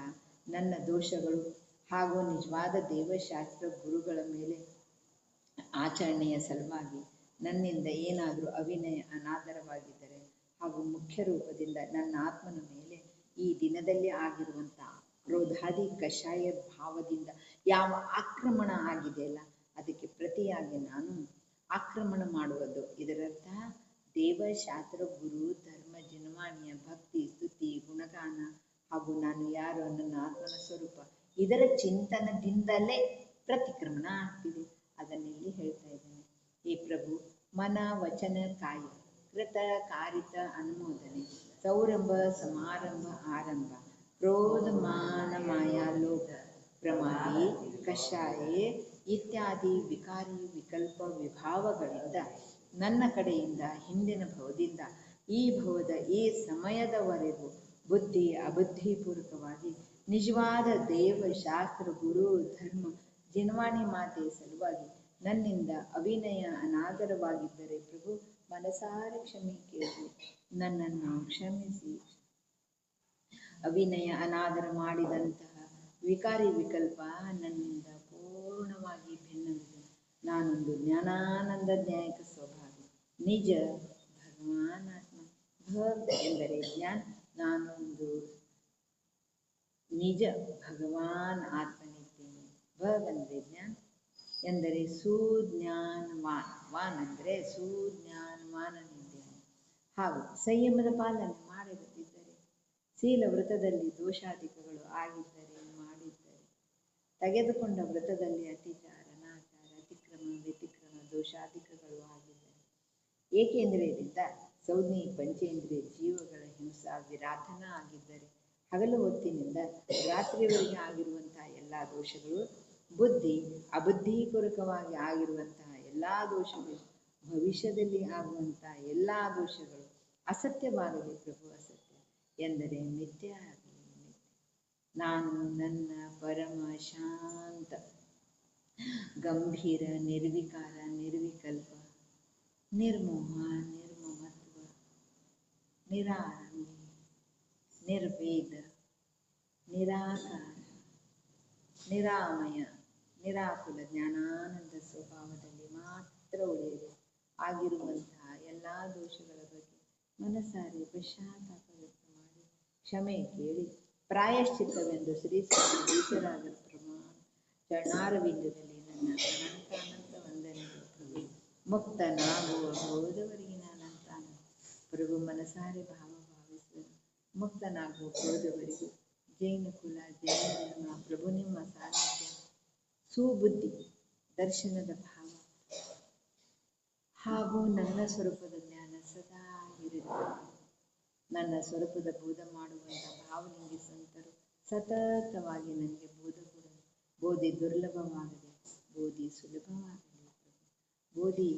ನನ್ನ ದೋಷಗಳು ಹಾಗೂ ನಿಜವಾದ ದೇವಶಾಸ್ತ್ರ ಗುರುಗಳ ಮೇಲೆ ಆಚರಣೆಯ ಸಲುವಾಗಿ ನನ್ನಿಂದ ಏನಾದರೂ ಅವಿನಯ ಅನಾದರವಾಗಿದ್ದರೆ ಹಾಗೂ ಮುಖ್ಯ ರೂಪದಿಂದ ನನ್ನ ಆತ್ಮನ ಮೇಲೆ ಈ ದಿನದಲ್ಲಿ ಆಗಿರುವಂಥ ಕ್ರೋಧಾದಿ ಕಷಾಯ ಭಾವದಿಂದ ಯಾವ ಆಕ್ರಮಣ ಆಗಿದೆಯಲ್ಲ ಅದಕ್ಕೆ ಪ್ರತಿಯಾಗಿ ನಾನು ಆಕ್ರಮಣ ಮಾಡುವುದು. ಇದರರ್ಥ ದೇವಶಾಸ್ತ್ರ ಗುರು ಧರ್ಮ ಜನವಾಣಿಯ ಭಕ್ತಿ ಸ್ತುತಿ ಗುಣಗಾನ ಹಾಗೂ ನಾನು ಯಾರು ನನ್ನ ಆತ್ಮನ ಸ್ವರೂಪ ಇದರ ಚಿಂತನದಿಂದಲೇ ಪ್ರತಿಕ್ರಮಣ ಆಗ್ತಿದೆ. ಅದನ್ನಿಲ್ಲಿ ಹೇಳ್ತಾ ಇದ್ದೇನೆ. ಹೇ ಪ್ರಭು, ಮನ ವಚನ ಕಾಯ ಕೃತ ಕಾರಿತ ಅನುಮೋದನೆ ಸೌರಂಭ ಸಮಾರಂಭ ಆರಂಭ ಕ್ರೋಧ ಮಾನ ಮಾಯಾ ಲೋಭ ಪ್ರಮಾದಿ ಕಷಾಯೇ ಇತ್ಯಾದಿ ವಿಕಾರಿ ವಿಕಲ್ಪ ವಿಭಾವಗಳಿಂದ ನನ್ನ ಕಡೆಯಿಂದ ಹಿಂದಿನ ಭವದಿಂದ ಈ ಭವದ ಈ ಸಮಯದವರೆಗೂ ಬುದ್ಧಿ ಅಬುದ್ಧಿಪೂರ್ವಕವಾಗಿ ನಿಜವಾದ ದೇವ ಶಾಸ್ತ್ರ ಗುರು ಧರ್ಮ ಜನವಾಣಿ ಮಾತೆಯ ಸಲುವಾಗಿ ನನ್ನಿಂದ ಅವಿನಯ ಅನಾದರವಾಗಿದ್ದರೆ ಪ್ರಭು ಮನಸಾರೆ ಕ್ಷಮೆ ಕೇಳಿ ನನ್ನನ್ನು ಕ್ಷಮಿಸಿ. ಅವಿನಯ ಅನಾದರ ಮಾಡಿದಂತಹ ವಿಕಾರಿ ವಿಕಲ್ಪ ನನ್ನಿಂದ ಪೂರ್ಣವಾಗಿ ಭಿನ್ನವಿದೆ. ನಾನೊಂದು ಜ್ಞಾನಾನಂದ ನ್ಯಾಯಕ ಸ್ವಭಾವಿ ನಿಜ ಭಗವಾನಾತ್ಮ. ಭಗ್ ಎಂದರೆ ಜ್ಞಾನ, ನಾನೊಂದು ನಿಜ ಭಗವಾನ್ ಆತ್ಮನಿದ್ದೇನೆ. ಭಗ್ ಅಂದರೆ ಜ್ಞಾನ ಎಂದರೆ ಸುಜ್ಞಾನವಾನ್, ವಾನ್ ಅಂದರೆ ಸುಜ್ಞಾನವಾನನಿದ್ದೇನೆ. ಹಾಗೂ ಸಂಯಮದ ಪಾಲನೆ ಮಾಡದಿದ್ದರೆ, ಶೀಲ ವೃತದಲ್ಲಿ ದೋಷಾಧಿಕಗಳು ಆಗಿದ್ದರೆ ಮಾಡಿದ್ದರೆ, ತೆಗೆದುಕೊಂಡ ವೃತದಲ್ಲಿ ಅತಿಚಾರ ಅನಾಚಾರ ಅತಿಕ್ರಮ ವ್ಯತಿಕ್ರಮ ದೋಷಾಧಿಕಗಳು ಆಗಿದ್ದರೆ, ಏಕೇಂದ್ರಿಯದಿಂದ ಸಂಜ್ಞೆ ಪಂಚೇಂದ್ರಿಯ ಜೀವಗಳ ಹಿಂಸಾ ವಿರಾಧನ ಆಗಿದ್ದರೆ, ಹಗಲು ಹೊತ್ತಿನಿಂದ ರಾತ್ರಿಯವರೆಗೆ ಆಗಿರುವಂತಹ ಎಲ್ಲ ದೋಷಗಳು, ಬುದ್ಧಿ ಅಬುದ್ಧಿಪೂರ್ವಕವಾಗಿ ಆಗಿರುವಂತಹ ಎಲ್ಲ ದೋಷಗಳು, ಭವಿಷ್ಯದಲ್ಲಿ ಆಗುವಂತಹ ಎಲ್ಲ ದೋಷಗಳು ಅಸತ್ಯವಾಗಲಿ ಪ್ರಭು. ಅಸತ್ಯ ಎಂದರೆ ಮಿಥ್ಯ ಆಗಲಿ ಮಿಥ್ಯ. ನಾನು ನನ್ನ ಪರಮ ಶಾಂತ ಗಂಭೀರ ನಿರ್ವಿಕಾರ ನಿರ್ವಿಕಲ್ಪ ನಿರ್ಮೋಹ ನಿರ್ಮಮತ್ವ ನಿರಾರಂಭಿ ನಿರ್ಭೇದ ನಿರಾಕಾರ ನಿರಾಮಯ ನಿರಾಕುಲ ಜ್ಞಾನಾನಂದ ಸ್ವಭಾವದಲ್ಲಿ ಮಾತ್ರ ಉಳಿಯದೆ ಆಗಿರುವಂತಹ ಎಲ್ಲ ದೋಷಗಳ ಬಗ್ಗೆ ಮನಸಾರಿ ಪಶ್ಚಾತ್ತಾಪ ವ್ಯಕ್ತ ಮಾಡಿ ಕ್ಷಮೆ ಕೇಳಿ ಪ್ರಾಯಶ್ಚಿತ್ತವೆಂದು ಶ್ರೀರಾಗರ ಪ್ರಮಾಣ ಚರಣಾರವಿಂದದಲ್ಲಿ ನನ್ನ ಅನಂತ ವಂದನೆಗಳು ಪ್ರಭು. ಮುಕ್ತನಾಗುವ ಹೋದವರಿಗೆ ನಾನಂತಾನ ಪ್ರಭು ಮನಸಾರಿ ಭಾವಿಸುವ ಮುಕ್ತನಾಗುವ ಹೋದವರಿಗೂ ಜೈನ ಕುಲ ಜೈನ ಧರ್ಮ ಪ್ರಭು ನಿಮ್ಮ ಸಾನ್ನಿಧ್ಯ ಸುಬುದ್ಧಿ ದರ್ಶನದ ಭಾವ ಹಾಗೂ ನನ್ನ ಸ್ವರೂಪದ ಜ್ಞಾನ ಸದಾ ಇರುತ್ತದೆ. ನನ್ನ ಸ್ವರೂಪದ ಬೋಧ ಮಾಡುವಂಥ ಭಾವಲಿಂಗಿ ಸಂತರು ಸತತವಾಗಿ ನನಗೆ ಬೋಧ ಕೊಡಲು, ಬೋಧಿ ದುರ್ಲಭವಾಗದೆ ಬೋಧಿ ಸುಲಭವಾಗಲಿ ಪ್ರಭು. ಬೋಧಿ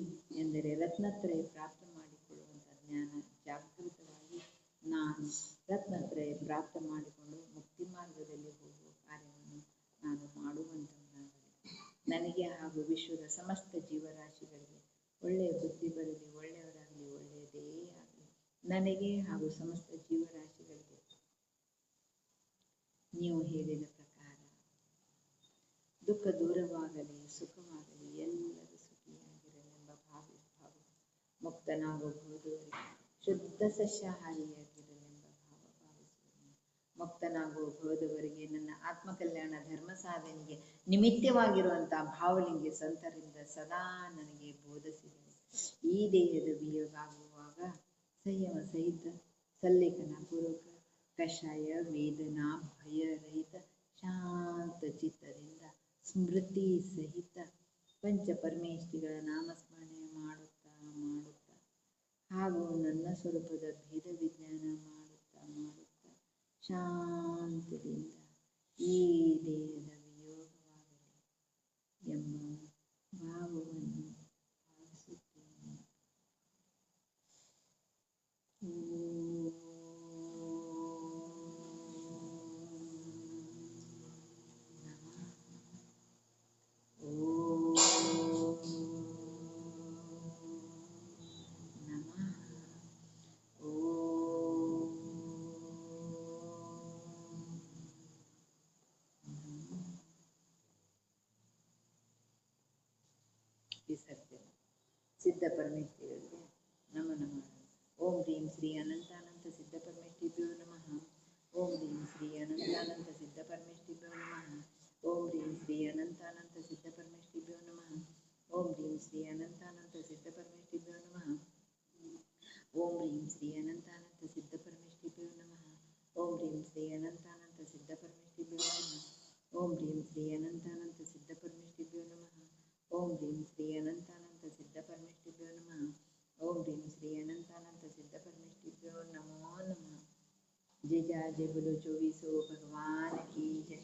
ಎಂದರೆ ರತ್ನತ್ರಯ ಪ್ರಾಪ್ತ ಮಾಡಿಕೊಳ್ಳುವಂಥ ಜ್ಞಾನ. ಜಾಗೃತವಾಗಿ ನಾನು ರತ್ನತ್ರಯ ಪ್ರಾಪ್ತ ಮಾಡಿಕೊಂಡು ಮುಕ್ತಿ ಮಾರ್ಗದಲ್ಲಿ ಹೋಗುವ ಕಾರ್ಯವನ್ನು ನಾನು ಮಾಡುವಂಥವನಾಗಲಿ. ನನಗೆ ಹಾಗೂ ವಿಶ್ವದ ಸಮಸ್ತ ಜೀವರಾಶಿಗಳಿಗೆ ಒಳ್ಳೆಯ ಬುದ್ಧಿ ಬರಲಿ, ಒಳ್ಳೆಯವರಾಗಲಿ, ಒಳ್ಳೆಯದೇ ಆಗಲಿ. ನನಗೆ ಹಾಗೂ ಸಮಸ್ತ ಜೀವರಾಶಿಗಳಿಗೆ ನೀವು ಹೇಳಿದ ಪ್ರಕಾರ ದುಃಖ ದೂರವಾಗಲಿ, ಸುಖವಾಗಲಿ, ಎಲ್ಲರೂ ಸುಖಿಯಾಗಿರಲೆಂಬ ಭಾವ ಮುಕ್ತನಾಗಬಹುದವರಿಗೆ ಶುದ್ಧ ಸಸ್ಯಾಹಾರಿಯಾಗಿರಲೆಂಬ ಭಾವಿಸುವುದು. ಮುಕ್ತನಾಗುವ ಹೋದವರಿಗೆ ನನ್ನ ಆತ್ಮಕಲ್ಯಾಣ ಧರ್ಮ ಸಾಧನೆಗೆ ನಿಮಿತ್ತವಾಗಿರುವಂತಹ ಭಾವಲಿಂಗಿ ಸಂತರಿಂದ ಸದಾ ನನಗೆ ಬೋಧಿಸಿದೆ. ಈ ದೇಹದ ವಿಯೋಗ ಆಗುವಾಗ ಸಂಯಮ ಸಹಿತ ಸಲ್ಲೇಖನ ಪೂರ್ವಕ ಕಷಾಯ ವೇದನಾ ಭಯರಹಿತ ಶಾಂತ ಚಿತ್ತದಿಂದ ಸ್ಮೃತಿ ಸಹಿತ ಪಂಚ ಪರಮೇಷ್ಠಿಗಳ ನಾಮಸ್ಮರಣೆ ಮಾಡುತ್ತಾ ಹಾಗೂ ನನ್ನ ಸ್ವರೂಪದ ಭೇದ ವಿಜ್ಞಾನ ಮಾಡುತ್ತಾ ಶಾಂತದಿಂದ ಈ ದೇಹದ ವಿಯೋಗವಾಗಲಿ ಎಂಬ ಭಾವವನ್ನು ಭಾವಿಸುತ್ತೇನೆ. ವಿಸರ್ಜನೆ. ಸಿದ್ಧ ಪರಮೇಶ್ವರಿಗೆ ನಮನ ಮಾಡೋಣ. ಓಂ ಹ್ರೀಂ ಶ್ರೀ ಅನಂತಾನಂತ ಸಿದ್ಧ ಪರಮೇಶ್ವರಿಭ್ಯೋ ನಮಃ. ಓಂ ह्रीं श्री अनंतानंत सिद्ध परमेष्ठिभ्यो नमः ओम ह्रीं श्री अनंतानंत सिद्ध परमेष्ठिभ्यो नमः ओम ह्रीं श्री अनंतानंत सिद्ध परमेष्ठिभ्यो नमः ओम ह्रीं श्री अनंतानंत सिद्ध परमेष्ठिभ्यो नमः ओम ह्रीं श्री अनंतानंत सिद्ध परमेष्ठिभ्यो नमः ओम ह्रीं श्री अनंतानंत सिद्ध परमेष्ठिभ्यो नमः ओम ह्रीं श्री अनंतानंत सिद्ध परमेष्ठिभ्यो नमः ओम ह्रीं श्री अनंतानंत सिद्ध परमेष्ठिभ्यो नमो नमः। जय जय जय बोलो 24 भगवान की जय,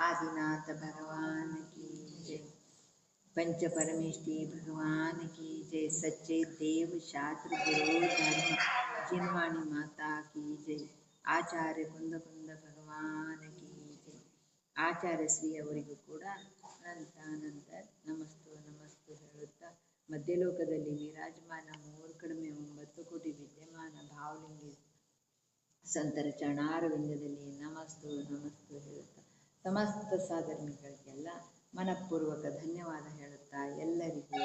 आदिनाथ भगवान की जय, पंच परमेष्ठी भगवान की जय, सच्चे देव शास्त्र गुरु धर्म जिनवाणी माता की जय, आचार्य कुंद कुंद भगवान की जय, ಆಚಾರ್ಯ ಶ್ರೀ ಅವರಿಗೂ ಕೂಡ ಅನಂತ ನಮಸ್ತು ನಮಸ್ತು ಹೇಳುತ್ತಾ ಮಧ್ಯಲೋಕದಲ್ಲಿ ವಿರಾಜಮಾನ 3 ಕಡಿಮೆ 9 ಕೋಟಿ ವಿದ್ಯಮಾನ ಭಾವಲಿಂಗಿ ಸಂತರ ಚರಣಾರವಿಂದದಲ್ಲಿ ನಮಸ್ತು ನಮಸ್ತು ಹೇಳುತ್ತಾ ಸಮಸ್ತ ಸಾಧರ್ಮಿಗಳಿಗೆಲ್ಲ ಮನಪೂರ್ವಕ ಧನ್ಯವಾದ ಹೇಳುತ್ತಾ ಎಲ್ಲರಿಗೂ